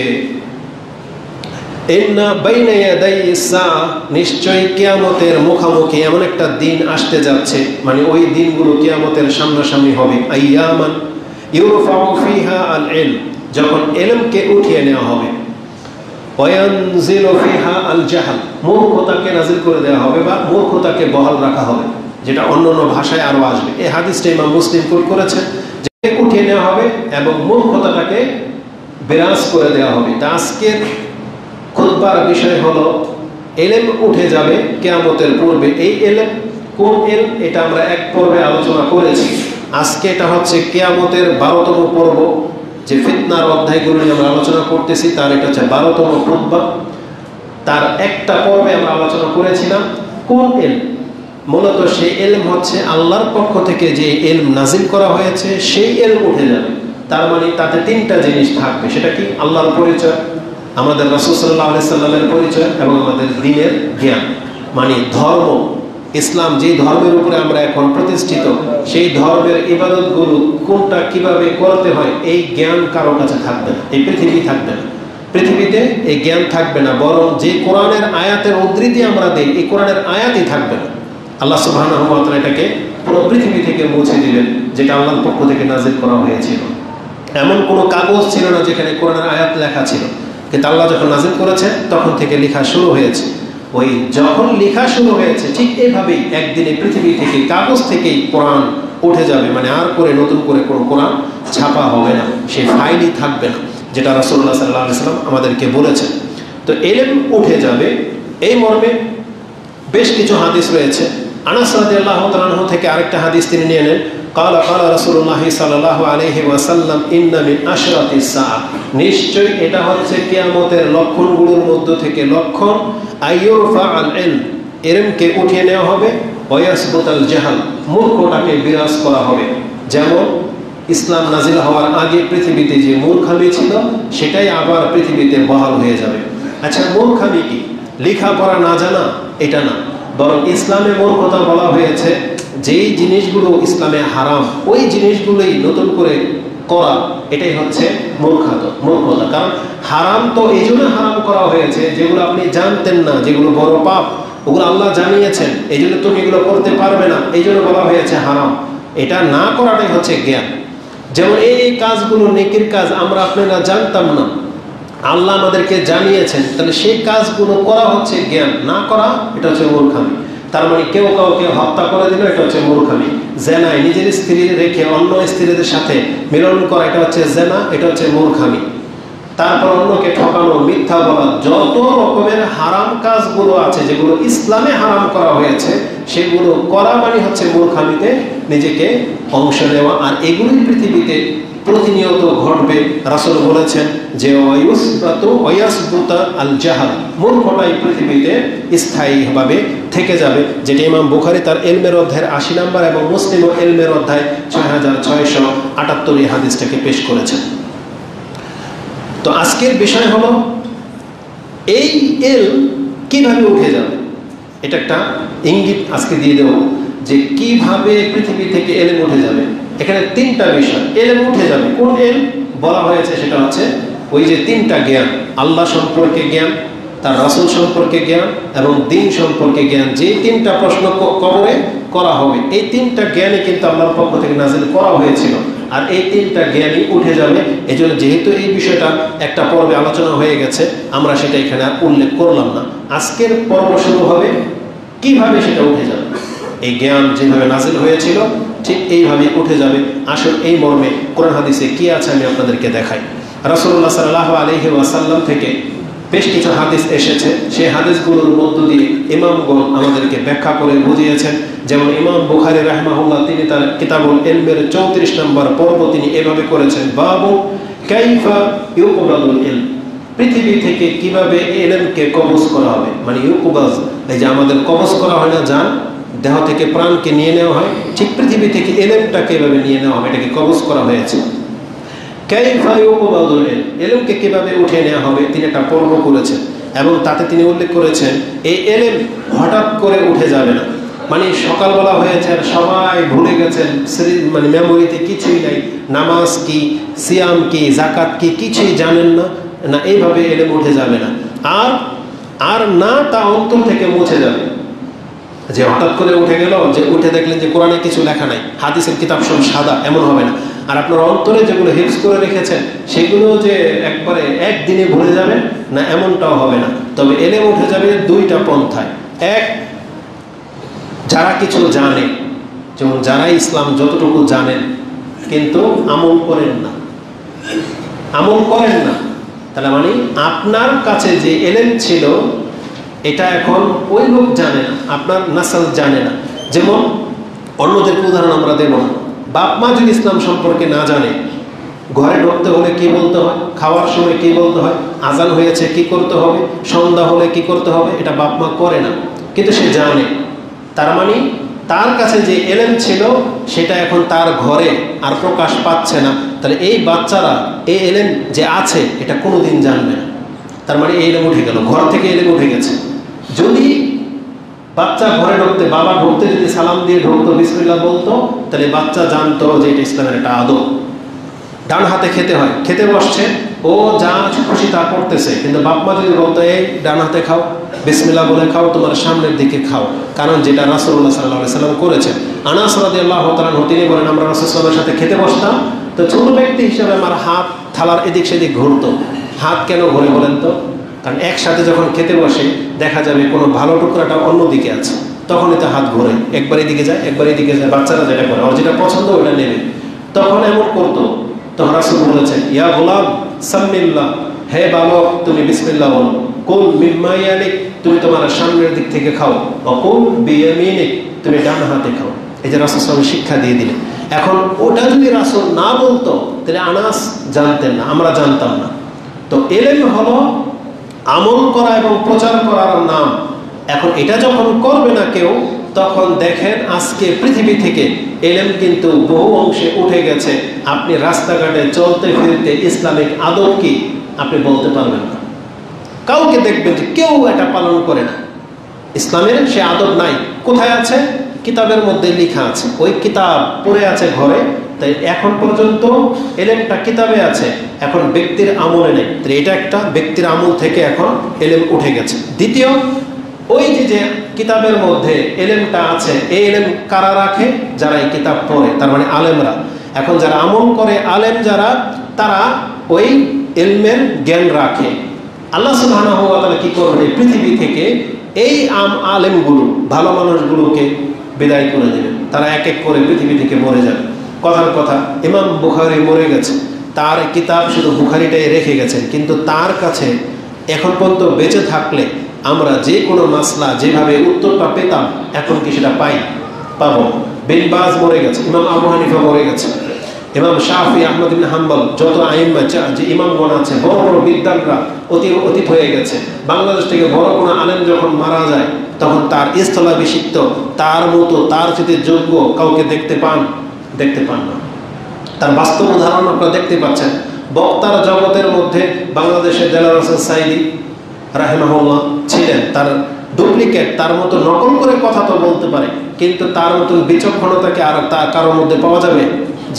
ইন্না বাইনা ইয়াদাই ইসসাআ, নিশ্চয়ই কিয়ামতের মুখোমুখি এমন একটা দিন আসতে যাচ্ছে, মানে ওই দিনগুলো কিয়ামতের সামনাসামনি হবে। আইয়ামান ইউরফাউ ফিহা আল ইলম, যখন ইলমকে উঠিয়ে নেওয়া হবে। ওয়ায়ানজিলু ফিহা আল জাহল, মূর্খতাকে নাজিল করে দেওয়া হবে বা মূর্খতাকে বহাল রাখা হবে, যেটা অন্য অন্য ভাষায় আরো আসবে। এই হাদিসটা ইমাম মুসলিম কোট করেছেন, যে উঠিয়ে নেওয়া হবে এবং মূর্খতাটাকে বিরাজ করে দেওয়া হবে। তা আজকের খুতবার বিষয় হলো ইলম উঠে যাবে কিয়ামতের পূর্বে। এই ইলম কোন এলম, এটা আমরা এক পর্বে আলোচনা করেছি। আজকে এটা হচ্ছে কিয়ামতের 12তম পর্ব, যে ফিতনার অধ্যায়গুলো নিয়ে আমরা আলোচনা করতেছি, তার এটা হচ্ছে 12তম খুতবা। তার একটা পর্বে আমরা আলোচনা করেছিলাম কোন এলম। মূলত সেই এলম হচ্ছে আল্লাহর পক্ষ থেকে যে এলম নাজিল করা হয়েছে, সেই এলম উঠে যাবে। তার মানে তাতে তিনটা জিনিস থাকবে। সেটা কি? আল্লাহর পরিচয়, আমাদের রাসূল সাল্লাল্লাহু আলাইহি সাল্লামের পরিচয় এবং আমাদের দ্বীনের জ্ঞান। মানে ধর্ম, ইসলাম যে ধর্মের উপরে আমরা এখন প্রতিষ্ঠিত, সেই ধর্মের ইবাদতগুলো কোনটা কিভাবে করতে হয়, এই জ্ঞান কারো কাছে থাকবে না, এই পৃথিবী থাকবে না। পৃথিবীতে এই জ্ঞান থাকবে না, বরং যে কোরআনের আয়াতের উদ্ধৃতি আমরা দিই, এই কোরআনের আয়াতই থাকবে না। আল্লাহ সুবহানাহু ওয়া তাআলা এটাকে পুরো পৃথিবী থেকে মুছে দিলেন, যেটা আল্লাহর পক্ষ থেকে নাজিল করা হয়েছিল। এমন কোনো কাগজ ছিল না যেখানে কোরআনের আয়াত লেখা ছিল, কিন্তু আল্লাহ যখন নাজিল করেছে তখন থেকে লেখা শুরু হয়েছে। ওই যখন লেখা শুরু হয়েছে, ঠিক এইভাবেই একদিনে পৃথিবী থেকে, কাগজ থেকেই কোরআন উঠে যাবে। মানে আর করে নতুন করে কোনো কোরআন ছাপা হবে না, সেই ফাইলই থাকবে না, যেটা রাসূলুল্লাহ সাল্লাল্লাহু আলাইহি ওয়াসাল্লাম আমাদেরকে বলেছেন। তো ইলম উঠে যাবে, এই মর্মে বেশ কিছু হাদিস রয়েছে। আনাস রাদিয়াল্লাহু তাআলা আনহু থেকে আরেকটা হাদিস তিনি নিয়ে নেন। قال قال رسول الله صلى الله عليه وسلم إن من أشراط الساعة, নিশ্চয় এটা হচ্ছে কিয়ামতের লক্ষণগুলোর মধ্য থেকে লক্ষণ, আইয়ুরফা আল ইলম, ইলমকে উঠিয়ে নেওয়া হবে, ওয়ায়াসবুত আল জাহাল, মূর্খতাকে বিরাজ করা হবে। যেমন ইসলাম নাজিল হওয়ার আগে পৃথিবীতে যে মূর্খামি ছিল, সেটাই আবার পৃথিবীতে বহাল হয়ে যাবে। আচ্ছা, মূর্খামি কি? লেখাপড়া না জানা, এটা না, বরং ইসলামে মূর্খতা বলা হয়েছে যেই জিনিসগুলো ইসলামে হারাম, ওই জিনিসগুলোই নতুন করে করা, এটাই হচ্ছে মূর্খতা। কারণ হারাম তো এই জন্য হারাম করা হয়েছে, যেগুলো আপনি জানতেন না, যেগুলো বড় পাপ, ওগুলো আল্লাহ জানিয়েছেন, এই জন্য তুমি এগুলো করতে পারবে না, এই জন্য বলা হয়েছে হারাম। এটা না করাটাই হচ্ছে জ্ঞান। যেমন এই কাজগুলো নেকির কাজ, আমরা আপনারা জানতাম না, আল্লাহ আমাদেরকে জানিয়েছেন, তাহলে সেই কাজগুলো করা হচ্ছে জ্ঞান, না করা এটা হচ্ছে মূর্খামি। তার মানে কেউ কাউকে হত্যা করে দিল, এটা হচ্ছে মূর্খামি। জেনায় নিজের স্ত্রী রেখে অন্য স্ত্রীদের সাথে মিলন করা, এটা হচ্ছে জেনা, এটা হচ্ছে মূর্খামি। তারপর অন্যকে ঠকানো, মিথ্যা বলা, যত রকমের হারাম কাজগুলো আছে যেগুলো ইসলামে হারাম করা হয়েছে, সেগুলো করা মানে হচ্ছে মূর্খামিতে নিজেকে অংশ নেওয়া। আর এগুলোই পৃথিবীতে প্রতিনিয়ত ঘটবে। রাসূল বলেছেন যে ওয়ায়াসবুতা আল জাহাল, মূর্খতাই পৃথিবীতে স্থায়ীভাবে থেকে যাবে, যেটা ইমাম বুখারী তার ইলমের অধ্যায়ের 80 নম্বর এবং মুসলিম ইলমের অধ্যায় 6678 এই হাদিসটাকে পেশ করেছেন। তো আজকের বিষয় হলো এই ইলম কিভাবে উঠে যাবে। এটা একটা ইঙ্গিত আজকে দিয়ে দেব যে কিভাবে পৃথিবী থেকে ইলম উঠে যাবে। এখানে তিনটা বিষয়, ইলম উঠে যাবে। কোন ইলম বলা হয়েছে? সেটা হচ্ছে ওই যে তিনটা জ্ঞান, আল্লাহ সম্পর্কে জ্ঞান, তার রাসূল সম্পর্কে জ্ঞান এবং দ্বীন সম্পর্কে জ্ঞান। যে তিনটা প্রশ্ন কবরে করা হবে, এই তিনটা জ্ঞানই কিন্তু আল্লাহর পক্ষ থেকে নাজিল করা হয়েছিল, আর এই তিনটা জ্ঞানই উঠে যাবে। এই জন্য যেহেতু এই বিষয়টা একটা পর্বে আলোচনা হয়ে গেছে, আমরা সেটা এখানে আর উল্লেখ করলাম না। আজকের পর্ব শুরু হবে কিভাবে সেটা উঠে যাবে। এই জ্ঞান যেভাবে নাজিল হয়েছিল ঠিক এইভাবে উঠে যাবে। আসলে এই মর্মে কোরআন হাদিসে কি আছে আমি আপনাদেরকে দেখাই। রাসূলুল্লাহ সাল্লাল্লাহু আলাইহি ওয়াসাল্লাম থেকে বেশ কিছু হাদিস এসেছে, সেই হাদিসগুলোর মধ্য দিয়ে ইমামগণ আমাদেরকে ব্যাখ্যা করে বুঝিয়েছেন। যেমন ইমাম বুখারী রাহিমাহুল্লাহ তিনি তার কিতাবুল ইলমের 34 নম্বর পর্ব তিনি এভাবে করেছেন, বাবু কাইফা ইউকবাদুল ইলম, পৃথিবী থেকে কিভাবে ইলমকে কবজ করা হবে। মানে ইউকবাজ, এই যে আমাদের কবজ করা হয় না, জান দেহ থেকে প্রাণকে নিয়ে নেওয়া হয়, ঠিক পৃথিবী থেকে ইলমটাকে এভাবে নিয়ে নেওয়া হবে, এটাকে কবজ করা হয়েছে। কাইফা ইউকবাদুল ইলম, ইলমকে কিভাবে উঠে নেওয়া হবে তিনি একটা পর্ব করেছেন, এবং তাতে তিনি উল্লেখ করেছেন এই ইলম হঠাৎ করে উঠে যাবে না। মানে সকালবেলা হয়েছে আর সবাই ভুলে গেছেন, মানে মেমোরিতে কিছুই নাই, নামাজ কি, সিয়াম কি, যাকাত কি, কিছুই জানেন না, না এইভাবে ইলম উঠে যাবে না। আর না তা অন্তর থেকে মুছে যাবে, যে হঠাৎ করে উঠে গেল, যে উঠে দেখলেন যে কোরআনে কিছু লেখা নাই, হাদিসের কিতাব সব সাদা, এমন হবে না। আর আপনার অন্তরে যেগুলো হিফজ করে রেখেছেন সেগুলো যে একবারে একদিনে ভুলে যাবেন না, এমনটাও হবে না। তবে ইলম উঠে যাবে দুইটা পন্থায়। এক, যারা কিছু জানে, যেমন যারা ইসলাম যতটুকু জানেন কিন্তু আমল করেন না, তাহলে মানে আপনার কাছে যে ইলম ছিল এটা এখন ওই লোক জানে না, আপনার নাসল জানে না। যেমন অন্যদেরকে উদাহরণ আমরা দেব না, বাপ মা যদি ইসলাম সম্পর্কে না জানে, ঘরে ঢুকতে হলে কি বলতে হয়, খাওয়ার সময় কি বলতে হয়, আজান হয়েছে কি করতে হবে, সন্ধ্যা হলে কি করতে হবে, এটা বাপ মা করে না, কিন্তু সে জানে। তার মানে তার কাছে যে এলেম ছিল সেটা এখন তার ঘরে আর প্রকাশ পাচ্ছে না। তাহলে এই বাচ্চারা এই এলেম যে আছে এটা কোনোদিন জানবে না। তার মানে এই এলেম উঠে গেল, ঘর থেকে এলেম উঠে গেছে। যদি বাচ্চা ঘরে ঢুকতে, বাবা ঢুকতে যদি সালাম দিয়ে ঢুকতো, বিসমিল্লাহ বলতো, তাহলে বাচ্চা জানতো যে এটা ইসলামের একটা আদব। ডান হাতে খেতে হয়, খেতে বসছে, ও যা খুশি তা করতেছে, কিন্তু বাপ মা যদি বলতো এই ডান হাতে খাও, বিসমিল্লাহ বলে খাও, তোমার সামনের দিকে খাও, কারণ যেটা রাসূলুল্লাহ সাল্লাল্লাহু আলাইহি সাল্লাম করেছেন। আনাস রাদিয়াল্লাহু তাআলা তিনি বলেন, আমরা রাসূল সাল্লাল্লাহু আলাইহি সাথে খেতে বসতাম, তো ছোট ব্যক্তি হিসেবে আমার হাত থালার এদিক সেদিক ঘুরতো। হাত কেন ঘুরে বলেন তো? কারণ একসাথে যখন খেতে বসে দেখা যাবে কোনো ভালো টুকরাটা অন্যদিকে আছে, তখনই তো হাত ঘুরে, একবার এদিকে যায় একবার এদিকে যায়। বাচ্চারা যেটা করে, ওর যেটা পছন্দ ওটা নেবে, তখন এমন করতো। তখন রাসূল বলেছেন, ইয়া গোলাম সাম্মিল্লাহ, হে বালক তুমি বিসমিল্লাহ বলো, কুল মিম্মা ইয়ালিক, তুমি তোমার সামনের দিক থেকে খাও, ওয়াকুল বিয়ামিনিক, তুমি ডান হাতে খাও। এই যে রাসূল সাল্লাল্লাহু আলাইহি ওয়াসাল্লাম শিক্ষা দিয়ে দিলেন। এখন ওটা যদি রাসূল না বলতো তাহলে আনাস জানতেন না, আমরা জানতাম না। তো এলেম হলো আমল করা এবং প্রচার করার নাম। এখন এটা যখন করবে না কেউ, তখন দেখেন আজকে পৃথিবী থেকে এলেম কিন্তু বহু অংশে উঠে গেছে। আপনি রাস্তাঘাটে চলতে ফিরতে ইসলামিক আদব কি আপনি বলতে পারবেন না। কাউকে দেখবেন যে কেউ এটা পালন করে না, ইসলামের সে আদব নাই। কোথায় আছে? কিতাবের মধ্যে লেখা আছে, ওই কিতাব পড়ে আছে ঘরে। তাই এখন পর্যন্ত এলেমটা কিতাবে আছে, এখন ব্যক্তির আমলে নেই। এটা একটা ব্যক্তির আমল থেকে এখন এলেম উঠে গেছে। দ্বিতীয়, ওই যে কিতাবের মধ্যে এলেমটা আছে, এই এলেম কারা রাখে? যারা এই কিতাব পড়ে, তার মানে আলেমরা। এখন যারা আমল করে, আলেম যারা, তারা ওই এলমের জ্ঞান রাখে। আল্লাহ সুবহানাহু ওয়া তাআলা কি করবে? পৃথিবী থেকে এই আলেমগুলো, ভালো মানুষগুলোকে বিদায় করে দেবেন। তারা এক এক করে পৃথিবী থেকে মরে যাবে। কথার কথা, ইমাম বুখারী মরে গেছে, তার কিতাব শুধু বুখারীটাই রেখে গেছেন, কিন্তু তার কাছে এখন পর্যন্ত বেঁচে থাকলে আমরা যে কোনো মাসলা যেভাবে উত্তরটা পেতাম, এখন কি সেটা পাবো? বিন বাজ মরে গেছে, ইমাম আবু হানিফা মরে গেছে, ইমাম শাফি, আহমদ ইবনে হাম্বল, যত আইম্মা যে ইমামগণ আছে, বড় বড় বিদ্বানরা অতীত হয়ে গেছে। বাংলাদেশ থেকে বড় কোনো আলেম যখন মারা যায়, তখন তার স্থলাভিষিক্ত, তার মতো, তার চেয়ে যোগ্য কাউকে দেখতে পান না। তার বাস্তব উদাহরণ আপনারা দেখতে পাচ্ছেন। বক্তার জগতের মধ্যে বাংলাদেশের দেলাওয়ার হোসেন সাঈদী রাহিমাহুল্লাহ ছিলেন। তার ডুপ্লিকেট, তার মতো নকল করে কথা তো বলতে পারে, কিন্তু তার মতন বিচক্ষণতাকে আর তার কারোর মধ্যে পাওয়া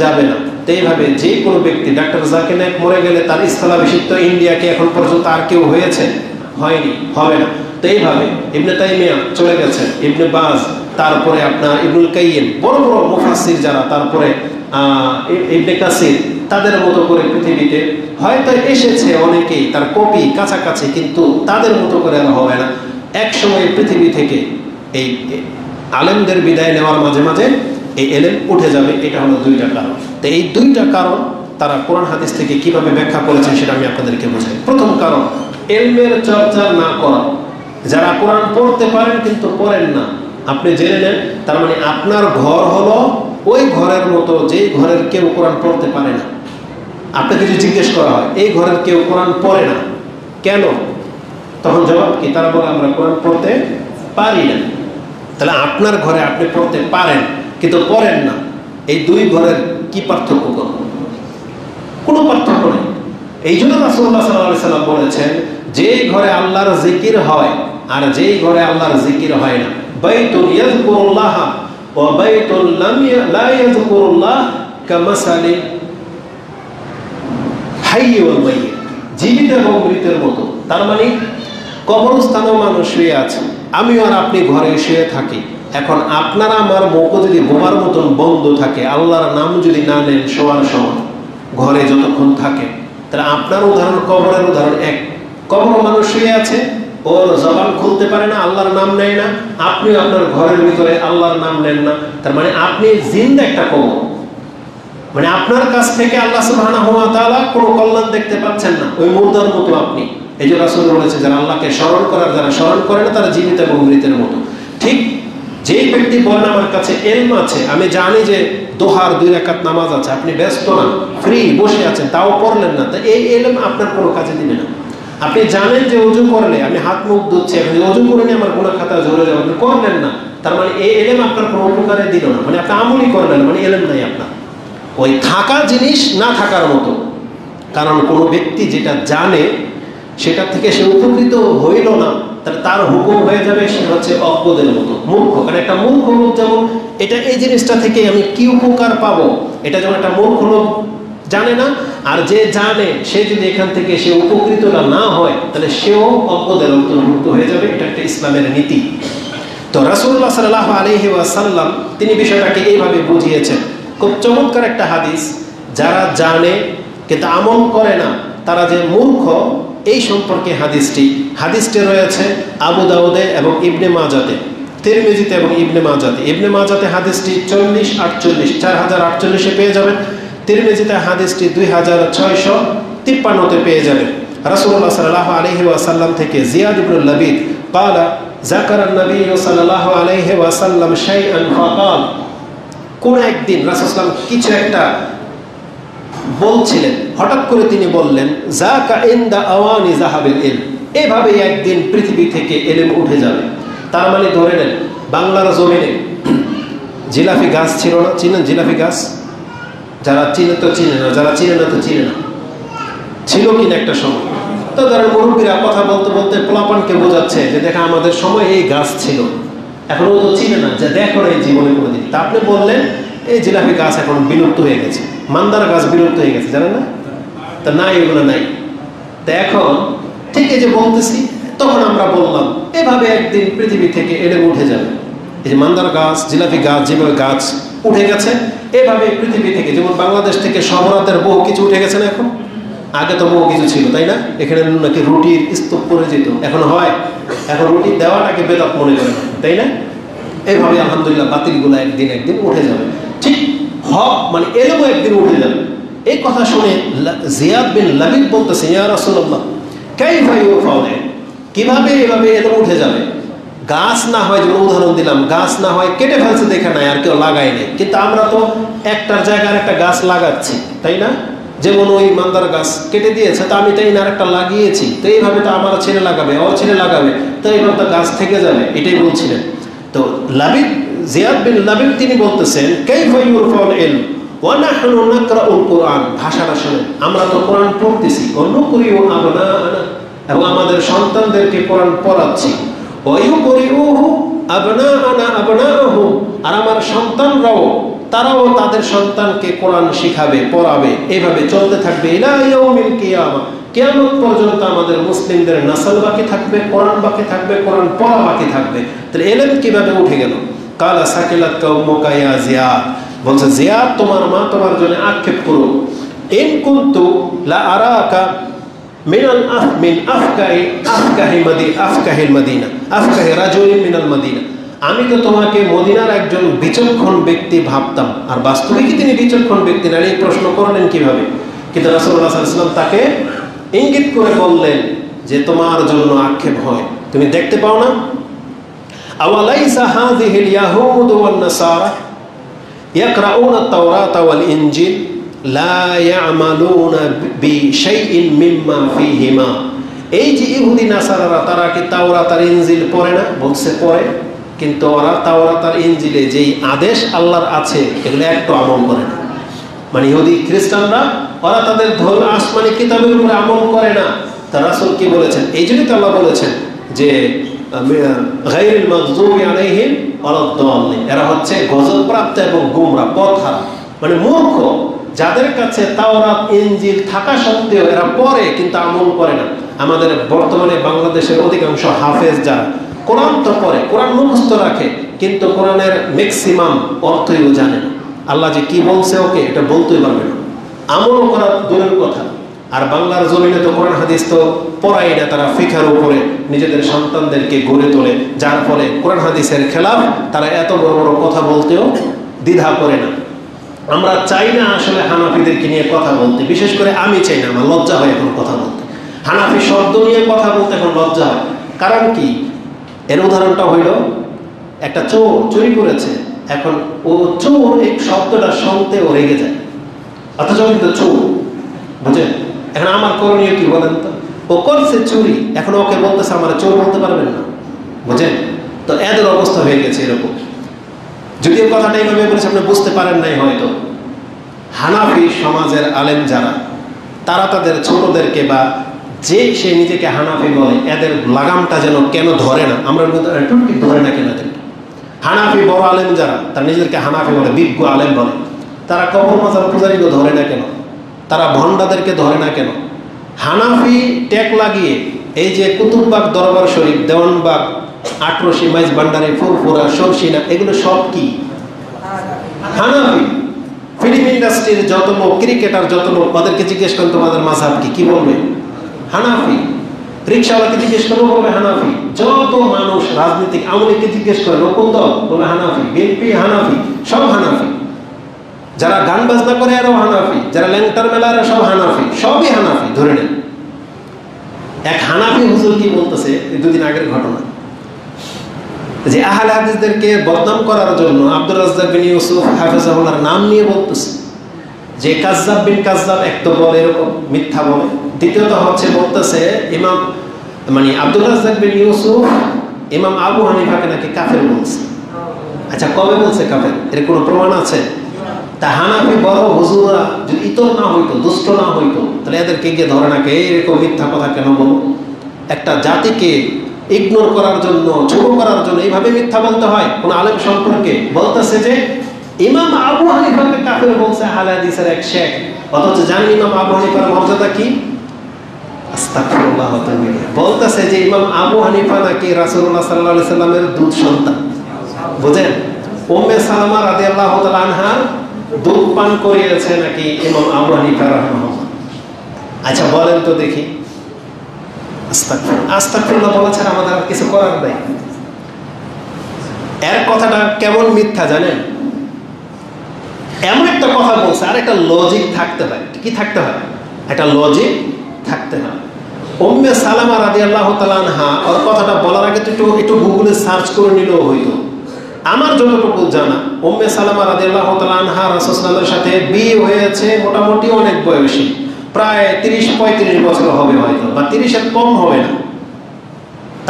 যাবে না। তো এইভাবে যে কোনো ব্যক্তি, ডাক্তার জাকির নায়েক মরে গেলে তার স্থলাভিষিক্ত ইন্ডিয়াকে এখন পর্যন্ত আর কেউ হয়েছে? হয়নি, হবে না। তো এইভাবে ইবনে তাইমিয়া চলে গেছেন, ইবনে বাজ, তারপরে আপনার ইবনুল কাইয়িম, বড় বড় মুফাসসির যারা, তারপরে ইবনে কাসির, তাদের মতো করে পৃথিবীতে হয়তো এসেছে অনেকেই, তার কপি কাছাকাছি, কিন্তু তাদের মতো করে আর হবে না। এক সময় পৃথিবী থেকে এই আলেমদের বিদায় নেওয়ার মাঝে মাঝে এই এলেম উঠে যাবে। এটা হলো দুইটা কারণ। তো এই দুইটা কারণ তারা কোরআন হাদিস থেকে কিভাবে ব্যাখ্যা করেছেন সেটা আমি আপনাদেরকে বোঝাই। প্রথম কারণ, এলমের চর্চা না করা। যারা কোরআন পড়তে পারেন কিন্তু পড়েন না, আপনি জেনে নেন, তার মানে আপনার ঘর হলো ওই ঘরের মতো যে ঘরের কেউ কোরআন পড়তে পারে না। আপনাকে যদি জিজ্ঞেস করা হয় এই ঘরের কেউ কোরআন পড়ে না কেন, তখন জবাব কি? তারা বলে আমরা কোরআন পড়তে পারি না। তাহলে আপনার ঘরে আপনি পড়তে পারেন কিন্তু পড়েন না, এই দুই ঘরের কি পার্থক্য? কোনো পার্থক্য নেই। এই জন্য রাসূলুল্লাহ সাল্লাল্লাহু আলাইহি ওয়াসাল্লাম বলেছেন, যে ঘরে আল্লাহর জিকির হয় আর যেই ঘরে আল্লাহর জিকির হয় না, বাইতুন ইয়াযকুরুল্লাহ ওয়া বাইতুন লা ইয়াযকুরুল্লাহ কামাসালি হাইয়্যি ওয়াল মাইয়্যিত, জীবিত এবং মৃতের মতো। তার মানে কবরস্থানেও মানুষ শুয়ে আছে, আমিও আর আপনি ঘরে শুয়ে থাকি। এখন আপনারা আমার মুখ যদি বোমার মতন বন্ধ থাকে, আল্লাহর নাম যদি না নেন শোয়ার সময় ঘরে যতক্ষণ থাকে, তাহলে আপনার উদাহরণ কবরের উদাহরণ এক। কবর মানুষ শুয়ে আছে, ওর জবান খুলতে পারে না, আল্লাহর নাম নেয় না, আপনিও আপনার ঘরের ভিতরে আল্লাহর নাম নেন না, তার মানে আপনি জিন্দা একটা কবর। মানে আপনার কাছ থেকে আল্লাহ সুবহানাহু ওয়া তাআলা কোনো কল্যাণ দেখতে পাচ্ছেন না, ওই মুর্দার মতো আপনি। এই যে রাসূল বলেছে, যারা আল্লাহকে স্মরণ করার, যারা স্মরণ করে না তারা জীবিত এবং মৃতের মতো। ঠিক যেই ব্যক্তি বলেন আমার কাছে ইলম আছে, আমি জানি যে দোহার 2 রাকাত নামাজ আছে, আপনি ব্যস্ত না, ফ্রি বসে আছেন, তাও পড়লেন না, তা এই ইলম আপনার কোনো কাজে দিবে না। আপনি জানেন যে ওযু করলে আমি হাত মুখ ধুচ্ছি, আপনি ওযু করে নিয়ে আমার গুনাহ খাতা ঝরে যাবে, আপনি করলেন না, তার মানে এই ইলম আপনার কোনো উপকারে দিল না, মানে আপনি আমলই করলেন, মানে ইলম নাই আপনার। ওই থাকা জিনিস না থাকার মতো। কারণ কোনো ব্যক্তি যেটা জানে সেটা থেকে সে উপকৃত হইল না, তাহলে তার হুকুম হয়ে যাবে সে হচ্ছে অজ্ঞদের মতো, মূর্খ। কারণ একটা মূর্খ লোক যেমন এটা এই জিনিসটা থেকে আমি কি উপকার পাবো, এটা যেমন একটা মূর্খ লোক জানে না, আর যে জানে সে যদি এখান থেকে সে উপকৃতটা না হয় তাহলে সেও অজ্ঞদের অন্তর্ভুক্ত হয়ে যাবে। এটা একটা ইসলামের নীতি। তো রাসূলুল্লাহ সাল্লাল্লাহু আলাইহি ওয়াসাল্লাম তিনি বিষয়টাকে এইভাবে বুঝিয়েছেন। খুব চমৎকার একটা হাদিস। যারা জানে কিন্তু আমল করে না তারা যে মূর্খ, এই সম্পর্কে হাদিসটি রয়েছে আবু দাউদে এবং ইবনে মাজাতে, তিরমিজিতে এবং ইবনে মাজাতে। ইবনে মাজাতে হাদিসটি 4048 পেয়ে যাবেন, তিরমিজিতে হাদিসটি 2653 পেয়ে যাবেন। রাসূলুল্লাহ সাল্লাল্লাহু আলাইহি ওয়াসাল্লাম থেকে জিয়াদ ইবনে লাবিদ قال ذكر النبي صلى الله عليه وسلم شيئا فقال, কোন একদিন রাসূল সাল্লাল্লাহু আলাইহি ওয়াসাল্লাম কিছু একটা বলছিলেন, হঠাৎ করে তিনি বললেন যাকা ইনদা আওয়ানি যাহাবিল ইলম, এভাবে একদিন পৃথিবী থেকে ইলম উঠে যাবে। তার মানে ধরে নেন বাংলার জমিনে জিলাফি গাছ ছিল না, চিনেন জিলাফি গাছ? যারা চিনে তো চিনে না, যারা চিনে না তো চিনে না, ছিল কিনা একটা সময়। তো ধরেন মুরব্বীরা কথা বলতে বলতে পোলাপানকে বোঝাচ্ছে যে দেখা আমাদের সময় এই গাছ ছিল, এখন ও তো চিনে না, যে দেখো এই জীবনে কোনোদিন। তা আপনি বললেন এই জিলাফি গাছ এখন বিলুপ্ত হয়ে গেছে, মান্দার গাছ বিলুপ্ত হয়ে গেছে, জানেন না? তা নাই, এগুলো নাই। তা এখন ঠিক এই যে বলতেছি, তখন আমরা বললাম এভাবে একদিন পৃথিবী থেকে ইলম উঠে যাবে। এই যে মান্দার গাছ, জিলাফি গাছ, যেভাবে গাছ উঠে গেছে, এভাবে পৃথিবী থেকে, যেমন বাংলাদেশ থেকে শহরাতের বহু কিছু উঠে গেছে না, এখন আগে তো বহু কিছু ছিল, তাই না? এখানে নাকি রুটির স্তূপ পড়ে যেত, এখন হয়, এখন রুটি দেওয়াটাকে বেদাত মনে করে, তাই না? এইভাবে আলহামদুলিল্লাহ বাতিলগুলো একদিন উঠে যাবে। ঠিক হক মানে এলমও একদিন উঠে যাবে। এই কথা শুনে জিয়াদ বিন লাবিদ বলতেছে, ইয়া রাসূলুল্লাহ কাইফা ইউফাউল, কিভাবে এভাবে এলম উঠে যাবে? গাছ না হয়, যেমন উদাহরণ দিলাম, গাছ না হয় কেটে ফেলছে দেখে নাই, আর কেউ লাগাই নেই, কিন্তু আমরা তো একটার জায়গায় একটা গাছ লাগাচ্ছি, তাই না? যেমন ওই মান্দার গাছ কেটে দিয়েছে, তা আমি তাই না আরেকটা লাগিয়েছি, তো এইভাবে তো আমার ছেলে লাগাবে, ওর ছেলে লাগাবে, তো এইভাবে তো গাছ থেকে যাবে, এটাই বলছিলেন। তো লাবিদ, জিয়াদ বিন লাবিদ তিনি বলতেছেন কাইফা ইউরফাউল ইলম ওয়া নাহনু নাকরাউল কুরআন, ভাষাটা শুনেন, আমরা তো কোরআন পড়তেছি, ওয়া নুকরিউ আবনাআনা, এবং আমাদের সন্তানদেরকে কোরআন পড়াচ্ছি, ওয়া ইউকরিউহু আবনাআনা আবনাআহু, আর আমার সন্তানরাও তারাও তাদের সন্তানকে কোরআন শিখাবে, পড়াবে, এইভাবে চলতে থাকবে ইলা ইয়াউমিল কিয়ামা, কিয়ামত পর্যন্ত আমাদের মুসলিমদের নাসল বাকি থাকবে, কোরআন বাকি থাকবে, কোরআন পড়া বাকি থাকবে। তাহলে ইলম কিভাবে উঠে গেল? কালা সাকিলাত কাউমুকা ইয়া জিয়াদ, বলছে জিয়াদ তোমার মা তোমার জন্য আক্ষেপ করো, ইন কুনতু লা আরাকা মিনাল মিন আফকাহিল মাদিনা আফকাহি রাজুলিন মিনাল মাদিনা, আমি তো তোমাকে মদিনার একজন বিচক্ষণ ব্যক্তি ভাবতাম, আর বাস্তবে কি তিনি বিচক্ষণ ব্যক্তি না? এই প্রশ্ন করলেন কিভাবে? কিন্তু রাসূলুল্লাহ সাল্লাল্লাহু আলাইহি ওয়াসাল্লাম তাকে ইঙ্গিত করে বললেন যে তোমার জন্য আক্ষেপ হয়, তুমি দেখতে পাও না? আওয়ালাইসা হাযিহিল ইয়াহুদ ওয়ান নাসারা ইয়াকরাউনা আত-তাওরাতা ওয়াল ইনজিল লা ইয়ামালুনা বিশাইইন মিম্মা ফীহিমা, এই যে ইহুদি নাসারারা তারা কি তাওরাত আর ইনজিল পড়ে না? বলছে পড়ে, কিন্তু ওরা তাওরাত আর ইনজিলে যেই আদেশ আল্লাহর আছে এগুলো একটু আমল করে না। মানে ইহুদি খ্রিস্টানরা ওরা তাদের আসমানি কিতাবের উপরে আমল করে না। তা রাসূল কি বলেছেন? এই জন্যই তো আল্লাহ বলেছেন যে গায়রিল মাগযুবি আলাইহিম ওয়ালাদ-দাল্লিন, এরা হচ্ছে গজবপ্রাপ্ত এবং গোমরা, পথহারা, মানে মূর্খ, যাদের কাছে তাওরাত ইনজিল থাকা সত্ত্বেও এরা পড়ে কিন্তু আমল করে না। আমাদের বর্তমানে বাংলাদেশের অধিকাংশ হাফেজ যারা কোরআন তো পড়ে, কোরআন মুখস্থ রাখে, কিন্তু কোরআনের ম্যাক্সিমাম অর্থইও জানে না। আল্লাহ যে কি বলছে ওকে এটা বলতেই পারবে না, আমল করা দূরের কথা। আর বাংলার জমিনে তো কোরআন হাদিস তো পড়াই না, তারা ফিকার উপরে নিজেদের সন্তানদেরকে গড়ে তোলে, যার ফলে কোরআন হাদিসের খেলাফ তারা এত বড় বড় কথা বলতেও দ্বিধা করে না। আমরা চাই না আসলে হানাফিদেরকে নিয়ে কথা বলতে, বিশেষ করে আমি চাই না, আমার লজ্জা হয় এখন কথা বলতে, হানাফি শব্দ নিয়ে কথা বলতে এখন লজ্জা হয়। কারণ কি? এর উদাহরণটা হইল, একটা চোর চুরি করেছে, এখন ও চোর এই শব্দটা শুনতে ও রেগে যায়, অথচ কিন্তু চোর, বুঝেন? এখন আমার করণীয় কি বলেন তো? ও করছে চুরি, এখন ওকে বলতেছে আমার চোর বলতে পারবেন না, বুঝেন? তো এদের অবস্থা হয়ে গেছে এরকম। যদিও কথাটা এইভাবে বলেছে আপনি বুঝতে পারেন নাই হয়তো। হানাফি সমাজের আলেম যারা, তারা তাদের ছোটদেরকে বা যে সে নিজেকে হানাফি বলে এদের লাগামটা যেন কেন ধরে না, আমরা ঠিক ধরে না কেন এদের। হানাফি বড় আলেম যারা তারা নিজেদেরকে হানাফি বলে, বিজ্ঞ আলেম বলে, তারা কবর মাজার পূজারীকে ধরে না কেন, তারা ভণ্ডাদেরকে ধরে না কেন? হানাফি ট্যাগ লাগিয়ে এই যে কুতুববাগ দরবার শরীফ, দেওয়ানবাগ, আটরশি, মাইজ ভান্ডারি, ফুরফুরা, সরসিনা, এগুলো সব কি হানাফি। ফিল্ম ইন্ডাস্ট্রির যত লোক, ক্রিকেটার যত লোক, ওদেরকে জিজ্ঞেস করেন তোমাদের মাযহাব কি বলবে? হানাফি। রিক্সাওয়ালাকে জিজ্ঞেস করবো বলবে হানাফি। যত মানুষ রাজনীতিক, আওয়ামী লীগকে জিজ্ঞেস করেন কোন দল, বলবে হানাফি। বিএনপি হানাফি, সব হানাফি। যারা গান বাজনা করে এরাও হানাফি, যারা ল্যাংটার মেলা এরা সব হানাফি, সবই হানাফি ধরে নেন। এক হানাফি হুজুর কি বলতেছে, দুদিন আগের ঘটনা, যে আহলে হাদিসদেরকে বদনাম করার জন্য আব্দুর রাজ্জাক বিন ইউসুফ হাফিজাহুল্লাহর নাম নিয়ে বলতেছে যে কাজ্জাব বিন কাজ্জাব, এক তো বলে এরকম মিথ্যা বলে, দ্বিতীয়ত হচ্ছে বলতেছে ইমাম মানে আব্দুর রাজ্জাক বিন ইউসুফ ইমাম আবু হানিফাকে নাকি কাফের বলছে। আচ্ছা কবে বলছে কাফের, এর কোনো প্রমাণ আছে? তা হানাফি বড় হুজুররা যদি ইতর না হইতো, দুষ্ট না হইতো, তাহলে এদেরকে গিয়ে ধরে নাকি এরকম মিথ্যা কথা কেন বলো? একটা জাতিকে ইগনোর করার জন্য, ছোট করার জন্য এইভাবে মিথ্যা বলতে হয় কোন আলেম সম্পর্কে? বলতেছে যে ইমাম আবু হানিফাকে কাফের বলছে আহলে হাদিসের এক শেখ, অথচ জানেন ইমাম আবু হানিফার মর্যাদা কি? আস্তাগফিরুল্লাহ। বলতেছে যে ইমাম আবু হানিফা নাকি রাসূলুল্লাহ সাল্লাল্লাহু আলাইহি সাল্লামের দুধ সন্তান, বুঝেন? উম্মে সালামা রাদিয়াল্লাহু তাআলা আনহার দুধ পান করিয়েছে নাকি ইমাম আবু হানিফা রাহিমাহুল্লাহ। আচ্ছা বলেন তো দেখি, আস্তাগফিরুল্লাহ বলা ছাড়া আমাদের আর কিছু করার নাই। এর কথাটা কেমন মিথ্যা জানেন? এমন একটা কথা বলছে, আর একটা লজিক থাকতে হয়। কি থাকতে হয়? একটা লজিক থাকতে হয়। উম্মে সালামা রাদিয়াল্লাহু তাআলা আনহা ওর কথাটা বলার আগে তো একটু গুগলে সার্চ করে নিলেও হইতো। আমার যতটুকু জানা, উম্মে সালামা রাদিয়াল্লাহু তাআলা আনহা রাসূলুল্লাহ সাল্লাল্লাহু আলাইহি ওয়াসাল্লামের সাথে বিয়ে হয়েছে মোটামুটি অনেক বয়সী, প্রায় 30-35 বছর হবে হয়তো, বা 30-এর কম হবে না।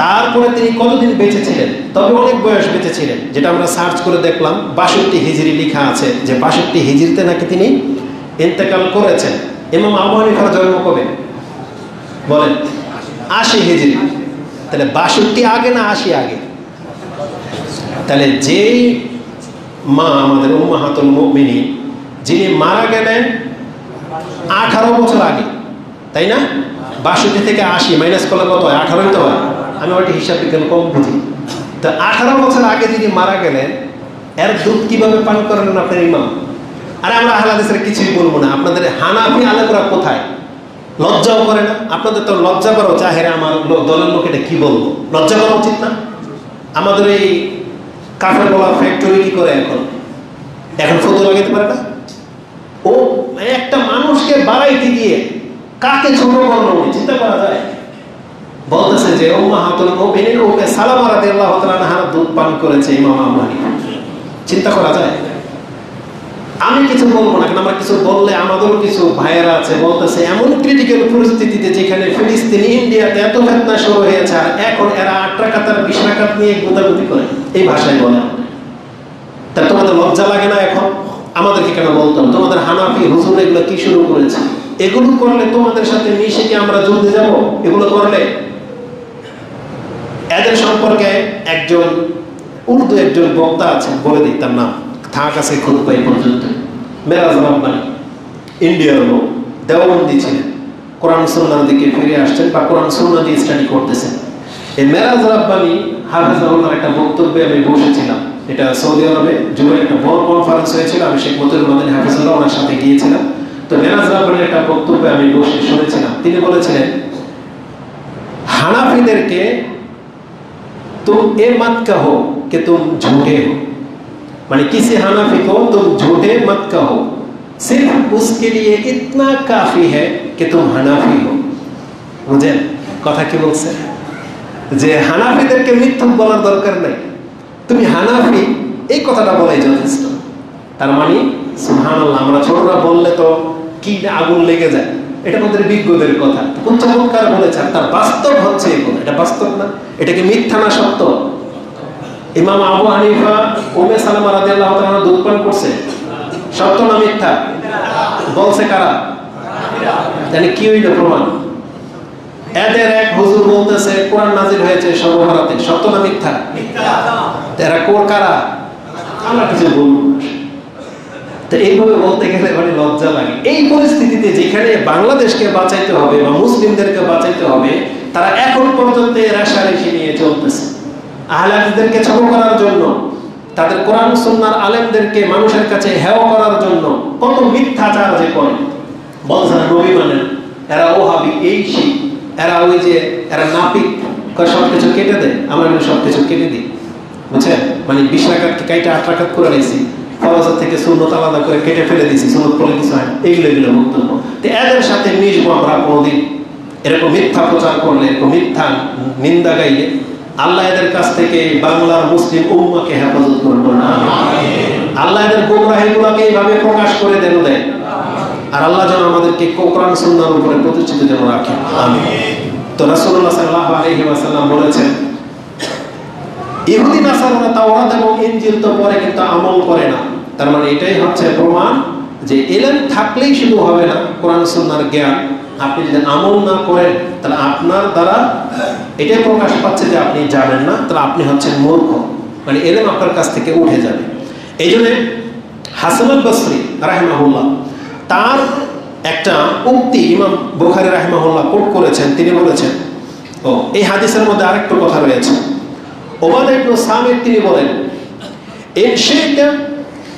তারপরে তিনি কতদিন বেঁচে ছিলেন? তবে অনেক বয়স বেঁচে ছিলেন, যেটা আমরা সার্চ করে দেখলাম 62 হিজরি লেখা আছে, যে 62 হিজরিতে নাকি তিনি ইন্তেকাল করেছেন। ইমাম আবু হানিফার জন্ম কবে বলেন? 80 হিজরি। তাহলে 62 আগে না 80 আগে? তাহলে যেই মা আমাদের উম্মাহাতুল মুমিনিন, যিনি মারা গেলেন 18 বছর আগে, তাই না? 62 থেকে 80 মাইনাস করলে কত হয়? 18 তো হয়। আমি ওইটা হিসাব বিজ্ঞান কম বুঝি। তো 18 বছর আগে যিনি মারা গেলেন, এর দুধ কিভাবে পান করলেন আপনার ইমাম? আরে আমরা আহলে হাদিসের কিছুই বলবো না, আপনাদের হানাফি আলেমরা কোথায়? লজ্জাও করে না? আপনাদের তো লজ্জা করা উচিত। হেরে আমার দলের লোক এটা কি বলবো, লজ্জা করা উচিত না? আমাদের এই কাফের বলা ফ্যাক্টরি কি করে এখন ফটো লাগাতে পারে না? ও একটা মানুষকে বাড়াইতে গিয়ে কাকে ছোট করলো চিন্তা করা যায়? বলতেছে যে উম্মাহাতুল মুমিনিন উম্মে সালামা রাদিয়াল্লাহু তাআলা আনহা দুধ পান করেছে ইমাম আবু হানিফা। চিন্তা করা যায়? আমি কিছু বলবো না, কারণ আমরা কিছু বললে আমাদেরও কিছু ভাইয়েরা আছে বলতেছে এমন ক্রিটিক্যাল পরিস্থিতিতে যেখানে ফিলিস্তিন, ইন্ডিয়াতে এত ফিতনা শুরু হয়েছে, আর এখন এরা 8 রাকাত আর 20 রাকাত নিয়ে গুতাগুতি করে, এই ভাষায় বলে। তা তোমাদের লজ্জা লাগে না? এখন আমাদেরকে কেন বলতাম তোমাদের হানাফি হুজুর এগুলো কি শুরু করেছে? এগুলো করলে তোমাদের সাথে মিশে কি আমরা যুদ্ধে যাব? এগুলো করলে এদের সম্পর্কে একজন উর্দু একজন বক্তা আছে, বলে দিই তার নাম, থাক আছে খুব পাই পর্যন্ত, মেরাজ রাব্বানি, ইন্ডিয়ার লোক, দেওবন্দি ছিলেন, কোরআন সুন্নাহর দিকে ফিরে আসছেন বা কোরআন সুন্নাহ দিয়ে স্টাডি করতেছেন। এই মেরাজ রাব্বানি হাফিজাহুল্লাহর একটা বক্তব্যে আমি বসেছিলাম, এটা সৌদি আরবে জুড়ে একটা বড় কনফারেন্স হয়েছিল, আমি শেখ মতিউর মাদানী হাফিজাহুল্লাহ ওনার সাথে গিয়েছিলাম। তো মেরাজ রাব্বানির একটা বক্তব্যে আমি বসে শুনেছিলাম। তিনি বলেছিলেন হানাফিদেরকে तुम ये मत कहो कि तुम झूठे हो, माने किसी हनाफी को तुम झूठे मत कहो, सिर्फ उसके लिए इतना काफी है कि तुम हनाफी हो। বুঝেন কথা কি বলছে? যে হানাফিদেরকে মিথ্যুক বলার দরকার নাই, তুমি হানাফি, এই কথাটা বলাই যথেষ্ট। তার মানে সুবহানাল্লাহ, আমরা ছোটরা বললে তো কি আগুন লেগে যায়, এটা আমাদের বিজ্ঞদের কথা, কোন চমৎকার বলেছেন। তার বাস্তব হচ্ছে এগুলো, এটা বাস্তব না, এটাকে মিথ্যা না সত্য? ইমাম আবু হানিফা উম্মে সালামা রাদিয়াল্লাহু তাআলা দুধ পান করছে, সত্য না মিথ্যা? বলছে কারা? জানি কি হইল প্রমাণ? এদের এক হুজুর বলতেছে কোরআন নাজিল হয়েছে সর্বভারতে, সত্য না মিথ্যা? এরা কারা? আমরা কিছু বলবো। তো এইভাবে বলতে গেলে মানে লজ্জা লাগে। এই পরিস্থিতিতে যেখানে বাংলাদেশকে বাঁচাইতে হবে বা মুসলিমদেরকে বাঁচাইতে হবে, তারা এখন পর্যন্ত রেশারেশি নিয়ে চলতেছে। আহলে হাদিসদেরকে ছোট করার জন্য, তাদের কোরআন সুন্নাহর আলেমদেরকে মানুষের কাছে হেয় করার জন্য কত মিথ্যাচার যে করে। বলছেন নবী মানেন, এরা ওহাবি, এই সেই, এরা ওই যে এরা নাপিত, সবকিছু কেটে দেয়, আমরা সবকিছু কেটে দিই, বুঝছেন? মানে 20 রাকাতকে কাইটা 8 রাকাত করে নিয়েছি, ফরজ থেকে সুন্নত আলাদা করে কেটে ফেলে দিয়েছি, সুন্নত পড়ে কিছু হয়, এইগুলো বক্তব্য। তো এদের সাথে মিশবো আমরা কোনোদিন? এরকম মিথ্যা প্রচার করলে, এরকম মিথ্যা নিন্দা গাইলে আল্লাহ এদের কাছ থেকে বাংলার মুসলিম উম্মাহকে হেফাজত করবো না। আল্লাহ এদের গোমরাহিগুলোকে এইভাবে প্রকাশ করে দেন দেয়, আর আল্লাহ যেন আমাদেরকে কোরআন সুন্নাহর উপরে প্রতিষ্ঠিত যেন রাখেন। আমিন। তো রাসূলুল্লাহ সাল্লাল্লাহু আলাইহি ওয়াসাল্লাম বলেছেন, ইহুদি নাসারারা তাওরাত এবং ইনজিল তো পড়ে কিন্তু আমল করে না। তার মানে এটাই হচ্ছে প্রমাণ যে ইলম থাকলেই শুধু হবে না, কোরআন সুন্নাহর জ্ঞান আপনি যদি আমল না করেন তাহলে আপনার দ্বারা এটাই প্রকাশ পাচ্ছে যে আপনি জানেন না, তাহলে আপনি হচ্ছেন মূর্খ, মানে ইলম আপনার কাছ থেকে উঠে যাবে। এই জন্য হাসান আল বসরি রাহিমাহুল্লাহ তার একটা উক্তি ইমাম বুখারী রাহিমাহুল্লাহ কোট করেছেন। তিনি বলেছেন, এই হাদিসের মধ্যে আরেকটা কথা রয়েছে। উবাদা ইবনে সামিত তিনি বলেন, ইন শি'তা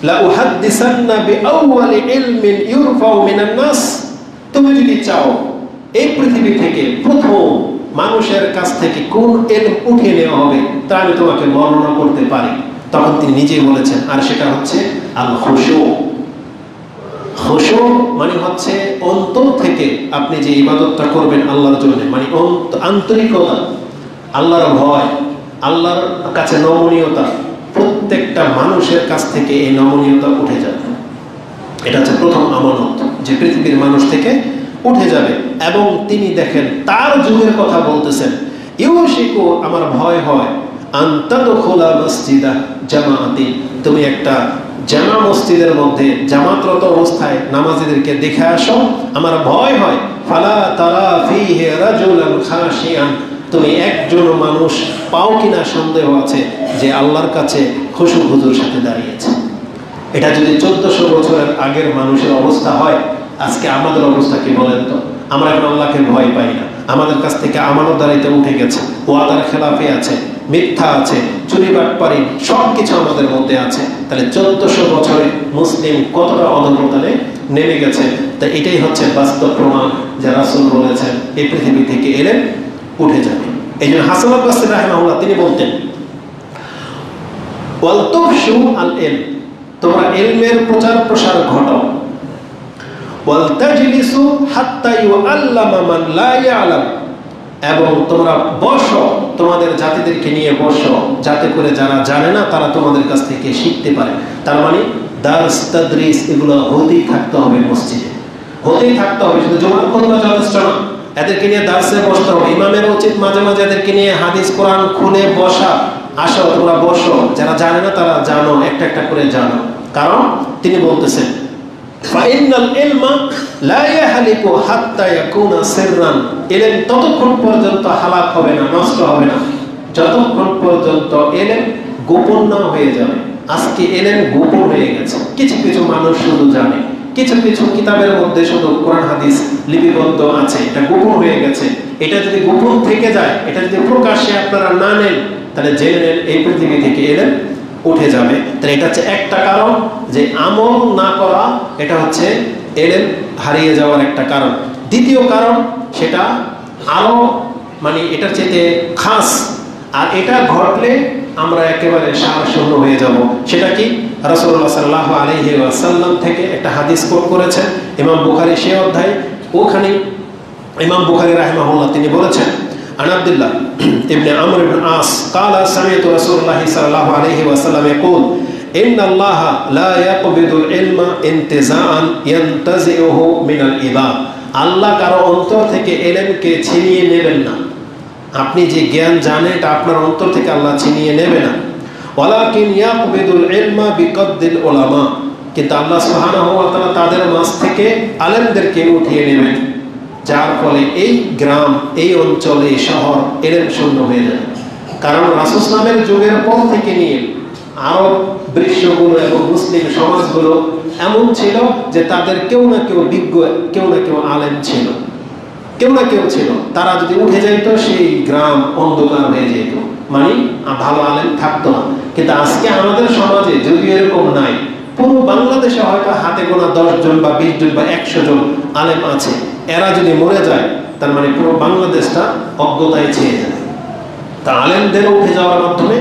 লা উহাদ্দিসান্না বিআউয়ালি ইলমিন ইউরফাউ মিনান নাস, তুমি যদি চাও এই পৃথিবী থেকে প্রথম মানুষের কাছ থেকে কোন ইলম উঠে নেওয়া হবে তা আমি তোমাকে বর্ণনা করতে পারি। তখন তিনি নিজেই বলেছেন, আর সেটা হচ্ছে আল খুশু। খুশু মানে হচ্ছে অন্তর থেকে আপনি যে ইবাদতটা করবেন আল্লাহর জন্য, মানে আন্তরিকতা, আল্লাহর ভয়, আল্লাহর কাছে নমনীয়তা, প্রত্যেকটা মানুষের কাছ থেকে এই নমনীয়তা উঠে যাবে। এটা হচ্ছে প্রথম আমানত, যে পৃথিবীর মানুষ থেকে উঠে যাবে। এবং তিনি দেখেন তার যুগের কথা বলতেছেন, ইউশিকু, আমার ভয় হয়, আনতাদখুলা মসজিদা জামাআতি, তুমি একটা জামা মসজিদের মধ্যে জামাতরত অবস্থায় নামাজীদেরকে দেখে আসো, আমার ভয় হয়, ফালা তারা ফীহি রাজুলান খাশিয়ান, তুমি একজন মানুষ পাও কিনা সন্দেহ আছে যে আল্লাহর কাছে খুশু খুজুর সাথে দাঁড়িয়েছে। এটা যদি 1400 বছরের আগের মানুষের অবস্থা হয়, আজকে আমাদের অবস্থা কি বলেন তো? আমরা এখন আল্লাহকে ভয় পাই না, আমাদের কাছ থেকে আমানতদারিতে উঠে গেছে, ওয়াদার খেলাফি আছে, মিথ্যা আছে, চুরি বাটপারি সব কিছু আমাদের মধ্যে আছে। তাহলে 1400 বছরে মুসলিম কতটা অধঃপতনে নেমে গেছে। তা এটাই হচ্ছে বাস্তব প্রমাণ যে রাসূল বলেছেন এই পৃথিবী থেকে এলেন উঠে যাবে। এই জন্য হাসান আল বসরি রাহিমাহুল্লাহ তিনি বলতেন, ওয়াল তুফশু আল ইলম, তোমরা ইলমের প্রচার প্রসার ঘটাও, ওয়াল তাজলিসু হাত্তা ইউআল্লামা মান লা ইয়ালাম, এবং তোমরা বসো, তোমাদের জাতিদেরকে নিয়ে বসো, যাতে করে যারা জানে না তারা তোমাদের কাছ থেকে শিখতে পারে। তার মানে দারস তাদরিস এগুলো হতেই থাকতে হবে, মসজিদে হতেই থাকতে হবে, শুধু জুমার খুতবা যথেষ্ট না, এদেরকে নিয়ে দার্সে বসতে হবে। ইমামের উচিত মাঝে মাঝে এদেরকে নিয়ে হাদিস কোরআন খুলে বসা, আসো তোমরা বসো, যারা জানে না তারা জানো, একটা একটা করে জানো। কারণ তিনি বলতেছেন, ফাইনাল ইলমা লা ইয়াহলিকু হাত্তা ইয়াকুনা সিররান, ইলম ততক্ষণ পর্যন্ত হালাক হবে না, নষ্ট হবে না, যতক্ষণ পর্যন্ত ইলম গোপন না হয়ে যাবে। আজকে ইলম গোপন হয়ে গেছে, কিছু কিছু মানুষ শুধু জানে, কিছু কিছু কিতাবের মধ্যে শুধু কোরআন হাদিস লিপিবদ্ধ আছে, এটা গোপন হয়ে গেছে। এটা যদি গোপন থেকে যায়, এটা যদি প্রকাশ্যে আপনারা না নেন, তাহলে জেনে নেন এই পৃথিবী থেকে ইলম উঠে যাবে। তাহলে এটা হচ্ছে একটা কারণ, যে আমল না করা এটা হচ্ছে ইলম হারিয়ে যাওয়ার একটা কারণ। দ্বিতীয় কারণ, সেটা আরো মানে এটার চেয়ে খাস, আর এটা ঘটলে আমরা একেবারে সারশূন্য হয়ে যাব। সেটা কি? রাসূলুল্লাহ সাল্লাল্লাহু আলাইহি ওয়াসাল্লাম থেকে একটা হাদিস কোট করেছেন ইমাম বুখারী, সেই অধ্যায়, ওখানে ইমাম বুখারী রাহিমাহুল্লাহ তিনি বলেছেন, عن عبد الله ابن عمرو بن العاص قال سمعت رسول الله صلى الله عليه وسلم يقول إن الله لا يقبض العلم انتزاعا ينتزعه من العباد আল্লাহ কারো অন্তর থেকে ইলমকে ছিনিয়ে নেবেন না। আপনি যে জ্ঞান জানেন এটা আপনার অন্তর থেকে আল্লাহ ছিনিয়ে নেবে না। ওয়ালাকিন ইয়াকবিদুল ইলমা বিকদ্দিল উলামা, কিন্তু আল্লাহ সুবহানাহু ওয়া তাআলা তাদের মাঝ থেকে আলেমদেরকে উঠিয়ে নেবেন, যার ফলে এই গ্রাম, এই অঞ্চল, এই শহর ইলম শূন্য হয়ে যাবে। কারণ রাসূল সাল্লাল্লাহু যুগের পর থেকে নিয়ে আরব বিশ্বগুলো এবং মুসলিম সমাজগুলো এমন ছিল যে তাদের কেউ না কেউ বিজ্ঞ, কেউ না কেউ আলেম ছিল, কেউ না কেউ ছিল। তারা যদি উঠে যেত সেই গ্রাম অন্ধকার হয়ে যেত, মানে ভালো আলেম থাকতো না। কিন্তু আজকে আমাদের সমাজে যদিও এরকম নাই, পুরো বাংলাদেশে হয়তো হাতে গোনা 10 জন বা 20 জন বা 100 জন আলেম আছে। এরা যদি মরে যায় তার মানে পুরো বাংলাদেশটা অজ্ঞতায় ছেয়ে যাবে। তা আলেমদের উঠে যাওয়ার মাধ্যমে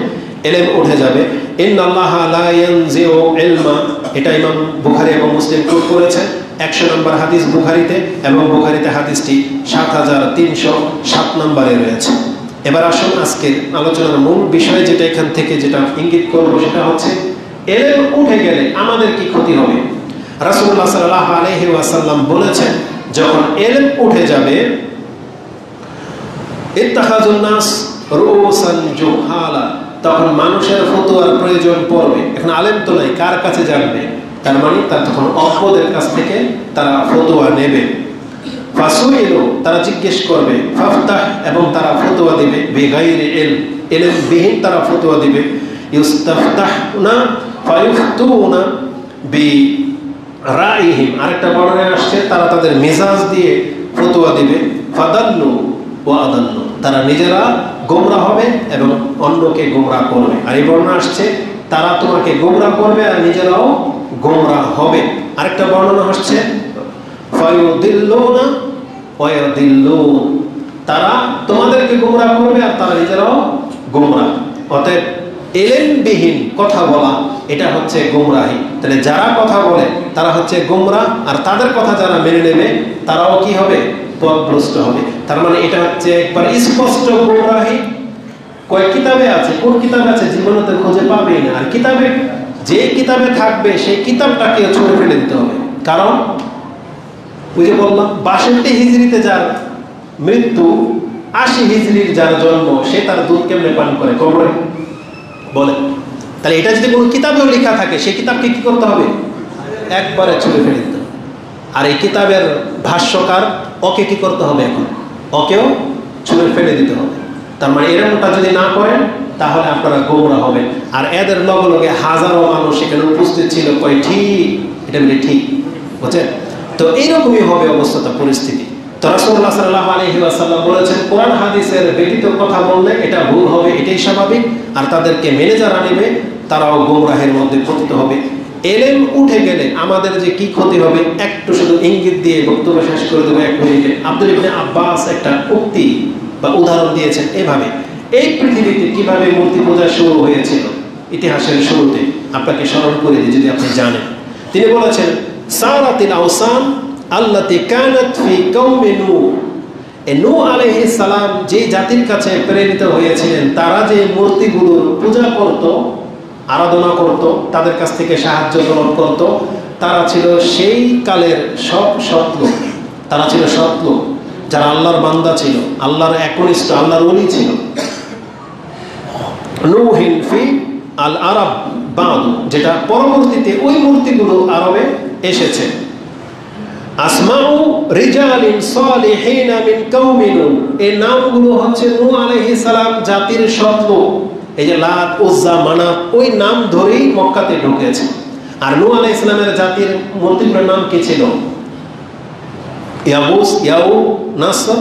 ইলম উঠে যাবে। ইন্নাল্লাহা লা ইয়ানজিউ ইলমা, এটা ইমাম বুখারী এবং মুসলিম কোট করেছেন 100 নম্বর হাদিস বুখারীতে, এবং বুখারীতে হাদিসটি 7307 নম্বরে রয়েছে। এবার আসুন আজকে আলোচনার মূল বিষয় যেটা এখান থেকে যেটা ইঙ্গিত করব সেটা হচ্ছে ইলম উঠে গেলে আমাদের কি ক্ষতি হবে। রাসূলুল্লাহ সাল্লাল্লাহু আলাইহি ওয়াসাল্লাম বলেছেন যখন ইলম উঠে যাবে ইত্তাখাযুন নাস রুউসান জুহালা, তখন মানুষের ফতোয়ার প্রয়োজন পড়বে। এখন আলেম তো নাই, কার কাছে জানবে? তার মানে তার তখন অজ্ঞদের কাছ থেকে তারা ফতোয়া নেবে। ফাসুইলু, তারা জিজ্ঞেস করবে। ফাফতাহ, এবং তারা ফতোয়া দিবে। বিগাইরি ইলম, ইলম বিহীন তারা ফতোয়া দিবে। ইউস্তাফতাহনা ফায়ুফতুনা বিরাইহিম, আরেকটা বর্ণনায় আসছে তারা তাদের মেজাজ দিয়ে ফতোয়া দিবে। ফাদাল্লু ওয়া আদাল্লু, তারা নিজেরা গোমরা হবে এবং অন্যকে গোমরা করবে। আর এই বর্ণনা আসছে তারা তোমাকে গোমরা করবে আর নিজেরাও গোমরা হবে। আরেকটা বর্ণনা আসছে ফায়ুদিল্লুনা ওয়া ইয়াদিল্লুন, তারা তোমাদেরকে গোমরা করবে আর তারা নিজেরাও গোমরা। অতএব ইলমবিহীন কথা বলা এটা হচ্ছে গোমরাহি। তাহলে যারা কথা বলে তারা হচ্ছে গোমরা, আর তাদের কথা যারা মেনে নেবে তারাও কি হবে? পথভ্রষ্ট হবে। তার মানে এটা হচ্ছে একবার স্পষ্ট গোমরাহি। কয় কিতাবে আছে, কোন কিতাবে আছে জীবনে তো খুঁজে পাবেই না। আর কিতাবে, যে কিতাবে থাকবে সেই কিতাবটাকে ছুঁড়ে ফেলে দিতে হবে। কারণ ওই যে বললাম 62 হিজরিতে যার মৃত্যু, 80 হিজরির যার জন্ম, সে তার দুধ কেমনে পান করে কবরে? বলে। তাহলে এটা যদি কোনো কিতাবেও লেখা থাকে সেই কিতাবকে কি করতে হবে? একবারে ছুঁড়ে ফেলে দিতে হবে। আর এই কিতাবের ভাষ্যকার ওকে কি করতে হবে? এখন ওকেও ছুঁড়ে ফেলে দিতে হবে। তার মানে এরকমটা যদি না করেন তাহলে আপনারা গোমরা হবেন। আর এদের লগে লগে হাজারো মানুষ সেখানে উপস্থিত ছিল, কয় ঠিক, এটা বলে ঠিক, বুঝছেন? তো এইরকমই হবে অবস্থা, পরিস্থিতি। তো রাসূলুল্লাহ সাল্লাল্লাহু আলাইহি ওয়াসাল্লাম বলেছেন কোরআন হাদিসের ব্যতীত কথা বললে এটা ভুল হবে, এটাই স্বাভাবিক। আর তাদেরকে মেনে যারা নেবে তারাও গোমরাহের মধ্যে পতিত হবে। ইলম উঠে গেলে আমাদের যে কি ক্ষতি হবে একটু শুধু ইঙ্গিত দিয়ে বক্তব্য শেষ করে দেবো 1 মিনিটে। আব্দুল ইবনে আব্বাস একটা উক্তি বা উদাহরণ দিয়েছেন এভাবে, এই পৃথিবীতে কিভাবে মূর্তি পূজা শুরু হয়েছিল ইতিহাসের শুরুতে আপনাকে স্মরণ করে দিই যদি আপনি জানেন। তিনি বলেছেন সারাতিল আওসান আল্লাতী কানাত ফি কওমি নূহ, নূহ আলাইহিস সালাম যে জাতির কাছে প্রেরিত হয়েছিলেন তারা যে মূর্তিগুলোর পূজা করত, আরাধনা করত, তাদের কাছ থেকে সাহায্য গ্রহণ করত, তারা ছিল সেই কালের সব সৎ লোক। তারা ছিল সৎ লোক যারা আল্লাহর বান্দা ছিল, আল্লাহর একনিষ্ঠ, আল্লাহর ওলি ছিল। নূহিন ফি আল আরব বাদ, যেটা পরবর্তীতে ওই মূর্তিগুলো আরবে এসেছে। আসমাউ রিজালিন সালিহিন মিন কওমি নূহ, এই নামগুলো হচ্ছে নূহ আলাইহিস সালাম জাতির সৎ লোক। এই যে লাত, উজ্জা, মানাত, ওই নাম ধরেই মক্কাতে ঢুকেছে। আর নূহ আলাইহিস সালামের জাতির মূর্তিগুলোর নাম কি ছিল? ইয়াবুস, ইয়াউ, নাসর,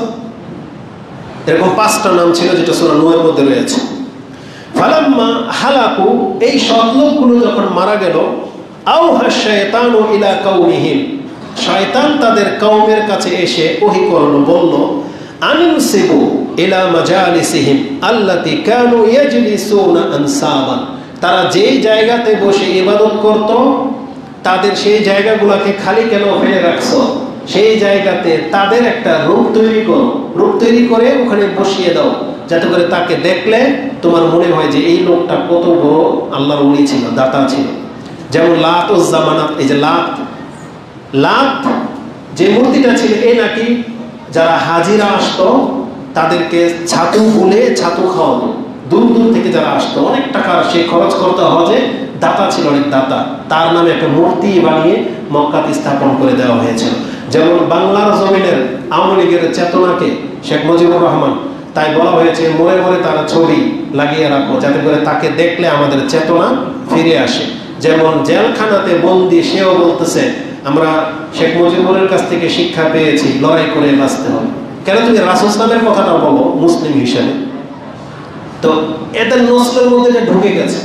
এরকম 5টা নাম ছিল যেটা সূরা নূহের মধ্যে রয়েছে। ফালাম্মা হালাকু, এই সৎ লোকগুলো যখন মারা গেল, আওহা শায়তানু ইলা কওমিহিম, শয়তান তাদের কওমের কাছে এসে ওহী করলো, বলল আনসিবু ইলা মাজালিসিহিম আল্লাতী কানু ইয়াজলিসুনা আনসাবান, তারা যেই জায়গাতে বসে ইবাদত করত তাদের সেই জায়গাগুলোকে খালি কেন ফেলে রাখছো? সেই জায়গাতে তাদের একটা রূপ তৈরি করো, রূপ তৈরি করে ওখানে বসিয়ে দাও, যাতে করে তাকে দেখলে তোমার মনে হয় যে এই লোকটা কত বড় আল্লাহর ওলি ছিল, দাতা ছিল। যেমন লাত ও জামানাত, এই যে লাত যে মূর্তিটা ছিল, এই নাকি যারা হাজিরা আসতো তাদেরকে ছাতু বলে ছাতু খাওয়াতো, দূর দূর থেকে যারা আসতো, অনেক টাকার সে খরচ করতে হজে, দাতা ছিল, অনেক দাতা, তার নামে একটা মূর্তি বানিয়ে মক্কাতে স্থাপন করে দেওয়া হয়েছিল। যেমন বাংলার জমিনের আওয়ামী লীগের চেতনাকে শেখ মুজিবুর রহমান, তাই বলা হয়েছে মোড়ে মোড়ে তারা ছবি লাগিয়ে রাখো, যাতে করে তাকে দেখলে আমাদের চেতনা ফিরে আসে। যেমন জেলখানাতে বন্দি, সেও বলতেছে আমরা শেখ মুজিবুরের কাছ থেকে শিক্ষা পেয়েছি, লড়াই করে বাঁচতে হবে। কেন তুমি রাসূল ইসলামের কথাটা বলো মুসলিম হিসেবে? তো এদের নসলের মধ্যে এটা ঢুকে গেছে।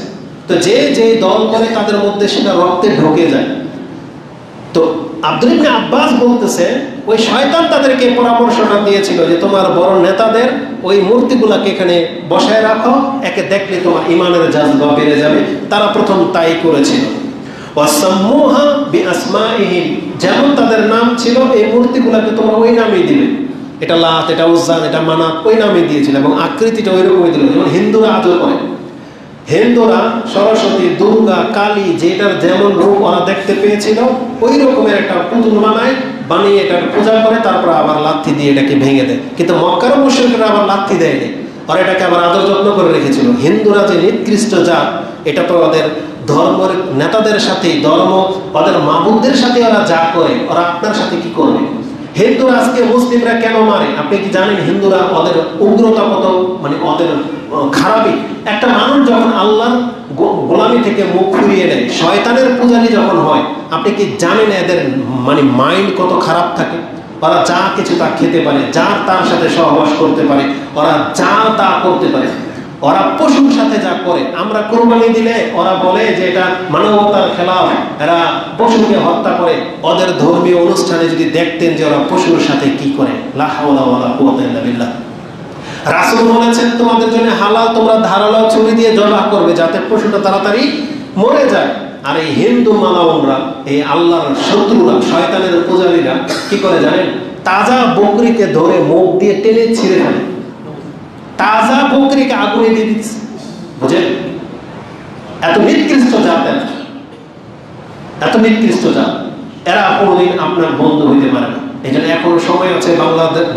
তো যে যে দল করে তাদের মধ্যে সেটা রক্তে ঢুকে যায়। তো আব্দুল ইবনে আব্বাস বলতেছে ওই শয়তান তাদেরকে পরামর্শটা দিয়েছিল যে তোমার বড় নেতাদের ওই মূর্তিগুলাকে এখানে বসায় রাখো, একে দেখলে তোমার ইমানের জাযবা বেড়ে যাবে। তারা প্রথম তাই করেছিল। ওয়াসাম্মুহা বিআসমাইহিম, যেমন তাদের নাম ছিল এই মূর্তিগুলাকে তোমরা ওই নামই দিবে। এটা লাত, এটা উজ্জা, এটা মানাত, ওই নামই দিয়েছিল এবং আকৃতিটা ওই রকমই দিল। যেমন হিন্দুরা আদর করে, হিন্দুরা সরস্বতী, দুর্গা, কালী, যেটার যেমন রূপ ওরা দেখতে পেয়েছিল ওই রকমের একটা পুতুল বানিয়ে এটার পূজা করে, তারপর আবার লাথি দিয়ে এটাকে ভেঙে দেয়। কিন্তু মক্কার মুশরিকরা আবার লাথি দেয়নি, ওরা এটাকে আবার আদর যত্ন করে রেখেছিল। হিন্দুরা যে নিকৃষ্ট জাত, এটা তো ওদের ধর্মের নেতাদের সাথেই, ওদের মাবুদদের সাথে ওরা যা করে, ওরা আপনার সাথে কি করবে? হিন্দুরা আজকে মুসলিমরা কেন মারে আপনি কি জানেন? হিন্দুরা ওদের উগ্রতা কত, মানে ওদের খারাপই। একটা মানুষ যখন আল্লাহর গোলামি থেকে মুখ ফিরিয়ে নেয়, শয়তানের পূজারী যখন হয়, আপনি কি জানেন এদের মানে মাইন্ড কত খারাপ থাকে? ওরা যা কিছু তা খেতে পারে, যা তার সাথে সহবাস করতে পারে, ওরা যা তা করতে পারে। ওরা পশুর সাথে যা করে, আমরা কোরবানি দিলে ওরা বলে যে এটা মানবতার খেলাফ, এরা পশুকে হত্যা করে। ওদের ধর্মীয় অনুষ্ঠানে যদি দেখতেন যে ওরা পশুর সাথে কি করে, লা হাওলা ওয়ালা কুওয়াতা ইল্লা বিল্লাহ। রাসূল বলেছেন তোমাদের জন্য হালাল, তোমরা ধারালো ছুরি দিয়ে জবাহ করবে যাতে পশুটা তাড়াতাড়ি মরে যায়। আর এই হিন্দু মালাউনরা, এই আল্লাহর শত্রুরা, শয়তানের পূজারীরা কি করে জানেন? তাজা বকরিকে ধরে মুখ দিয়ে টেনে ছিঁড়ে ফেলে, তাজা বকরিকে আগুনে দিয়ে দিচ্ছে। বুঝেন? এত নিকৃষ্ট জাত, এত নিকৃষ্ট জাত, এরা কোনোদিন আপনার বন্ধু হইতে পারে না। এই জন্য এখন সময় আছে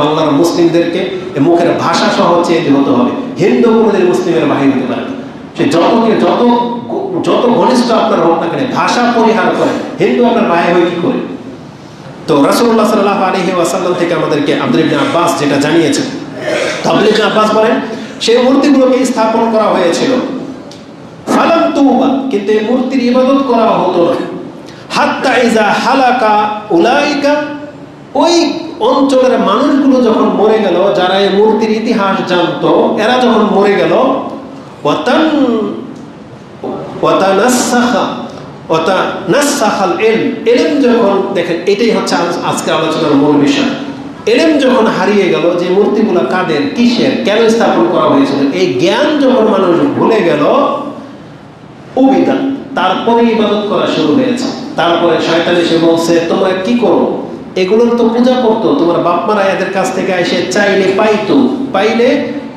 বাংলার মুসলিমদেরকে মুখের ভাষা সহ চেঞ্জ হতে হবে। হিন্দু কোনোদিন মুসলিমের ভাই হতে পারে না। সে যত ঘনিষ্ঠ আপনার হোক না কেন, ভাষা পরিহার করে, হিন্দু আপনার ভাই হয়ে কি করে? তো রাসূলুল্লাহ সাল্লাল্লাহু আলাইহি ওয়াসাল্লাম থেকে আমাদেরকে আব্দুল ইবনে আব্বাস যেটা জানিয়েছেন, আব্দুল ইবনে আব্বাস বলেন সেই মূর্তিগুলোকে স্থাপন করা হয়েছিল, ফালাম তুবা, কিন্তু এই মূর্তির ইবাদত করা হতো না। হাত্তা ইজা হালাকা উলাইকা, ওই অঞ্চলের মানুষগুলো যখন মরে গেল, যারা এই মূর্তির ইতিহাস জানতো, এরা যখন মরে গেল, ইলম যখন, দেখেন এটাই হচ্ছে আজকে আলোচনার মূল বিষয়। ইলম যখন হারিয়ে গেল যে মূর্তিগুলো কাদের, কিসের, কেন স্থাপন করা হয়েছিল, এই জ্ঞান যখন মানুষ ভুলে গেল, উবিদা, তারপরে ইবাদত করা শুরু হয়েছে। তারপরে শয়তান এসে বলছে তোমরা কি করো, এগুলোর তো পূজা করতো তোমার বাপ মারা, এদের কাছ থেকে এসে চাইলে পাইতো, পাইলে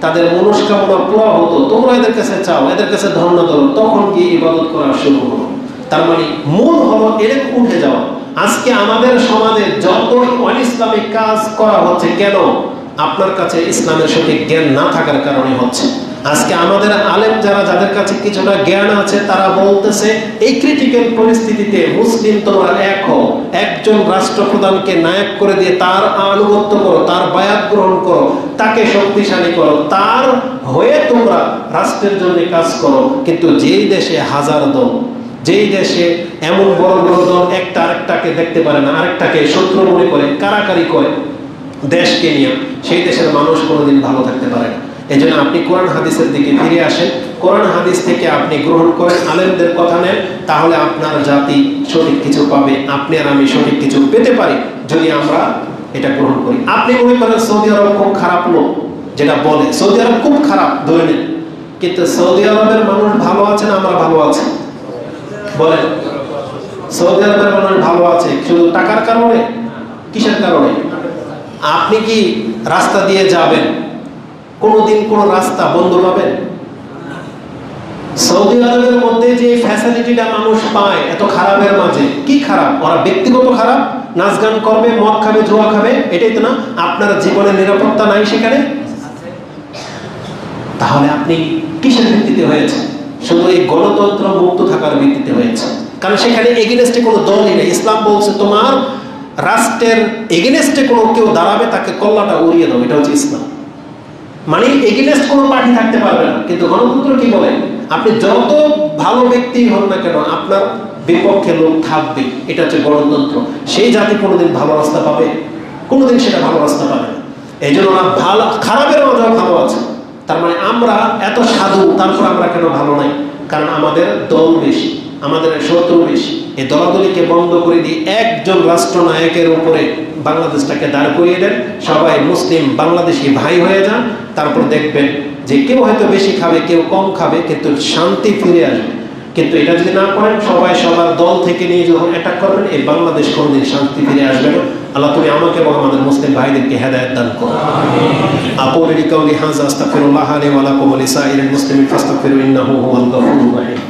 তাদের মনস্কামনা পুরা হতো, তোমরা এদের কাছে চাও, এদের কাছে ধর্ম ধরো, তখন গিয়ে ইবাদত করা শুরু হলো। তার মানে মূল হলো এরকম উঠে যাওয়া। আজকে আমাদের সমাজে যত অনিসলামিক কাজ করা হচ্ছে, কেন? আপনার কাছে ইসলামের সঠিক জ্ঞান না থাকার কারণে হচ্ছে। আজকে আমাদের আলেম যারা, যাদের কাছে কিছুটা জ্ঞান আছে, তারা বলতেছে এই ক্রিটিক্যাল পরিস্থিতিতে মুসলিম তোমরা এক হও, একজন রাষ্ট্রপ্রধানকে নায়ক করে দিয়ে তার আনুগত্য করো, তার বায়াত গ্রহণ করো, তাকে শক্তিশালী করো, তার হয়ে তোমরা রাষ্ট্রের জন্য কাজ করো। কিন্তু যেই দেশে হাজার দল, যেই দেশে এমন বড় বড় দল একটা আরেকটাকে দেখতে পারে না, আরেকটাকে শত্রু মনে করে, কারাকারি করে দেশকে নিয়ে, সেই দেশের মানুষ কোনোদিন ভালো থাকতে পারে না। এই জন্য আপনি কোরআন হাদিসের দিকে ফিরে আসেন, কোরআন হাদিস থেকে আপনি গ্রহণ করেন, আলেমদের কথা নেন, তাহলে আপনার জাতি সঠিক কিছু পাবে, আপনি আর আমি সঠিক কিছু পেতে পারি যদি আমরা এটা গ্রহণ করি। আপনি মনে করেন সৌদি আরব খুব খারাপ লোক, যেটা বলে সৌদি আরব খুব খারাপ, ধরে নেন, কিন্তু সৌদি আরবের মানুষ ভালো আছে না আমরা ভালো আছি? বলেন, সৌদি আরবের মানুষ ভালো আছে শুধু টাকার কারণে? কিসের কারণে? আপনি কি রাস্তা দিয়ে যাবেন, কোনোদিন কোন রাস্তা বন্ধ পাবেন? সৌদি আরবের মধ্যে যে ফ্যাসিলিটিটা মানুষ পায় এত খারাপের মাঝে, কি খারাপ? ওরা ব্যক্তিগত খারাপ, নাচ গান করবে, মদ খাবে, জুয়া খাবে, এটাই তো না? আপনার জীবনের নিরাপত্তা নাই সেখানে। তাহলে আপনি কিসের ভিত্তিতে হয়েছে? শুধু এই গণতন্ত্র মুক্ত থাকার ভিত্তিতে হয়েছে, কারণ সেখানে এগেনস্টে কোনো দলই নেই। ইসলাম বলছে তোমার রাষ্ট্রের এগেনস্টে কোনো কেউ দাঁড়াবে তাকে কল্লাটা উড়িয়ে দাও, এটা হচ্ছে ইসলাম। মানে এগেনস্ট কোনো পার্টি থাকতে পারবে না। কিন্তু গণতন্ত্র কি বলে? আপনি যত ভালো ব্যক্তি হন না কেন আপনার বিপক্ষে লোক থাকবে, এটা হচ্ছে গণতন্ত্র। সেই জাতি কোনোদিন ভালো রাস্তা পাবে? কোনোদিন সেটা ভালো রাস্তা পাবে না। এই জন্য ওরা ভালো, খারাপের মাঝেও ভালো আছে। তার মানে আমরা এত সাধু, তারপর আমরা কেন ভালো নাই? কারণ আমাদের দল বেশি, আমাদের শত্রু বেশি। এই দলাদলিকে বন্ধ করে দিয়ে একজন রাষ্ট্রনায়কের উপরে বাংলাদেশটাকে দাঁড় করিয়ে দেন, সবাই মুসলিম বাংলাদেশি ভাই হয়ে যান, তারপর দেখবেন যে কেউ হয়তো বেশি খাবে, কেউ কম খাবে, কিন্তু শান্তি ফিরে আসবে। কিন্তু এটা যদি না করেন, সবাই সবার দল থেকে নিয়ে যখন অ্যাটাক করবেন, এই বাংলাদেশ কোনোদিন শান্তি ফিরে আসবে না। আল্লাহ তুমি আমাকে এবং আমাদের মুসলিম ভাইদেরকে হেদায়েত দান করো। আকুলু লিকাউলি হাযা আস্তাগফিরুল্লাহ লি ওয়া লাকুম ওয়া লিসাইরিল মুসলিমিন ফাস্তাগফিরু ইন্নাহু হুয়াল গফুরুর রহিম।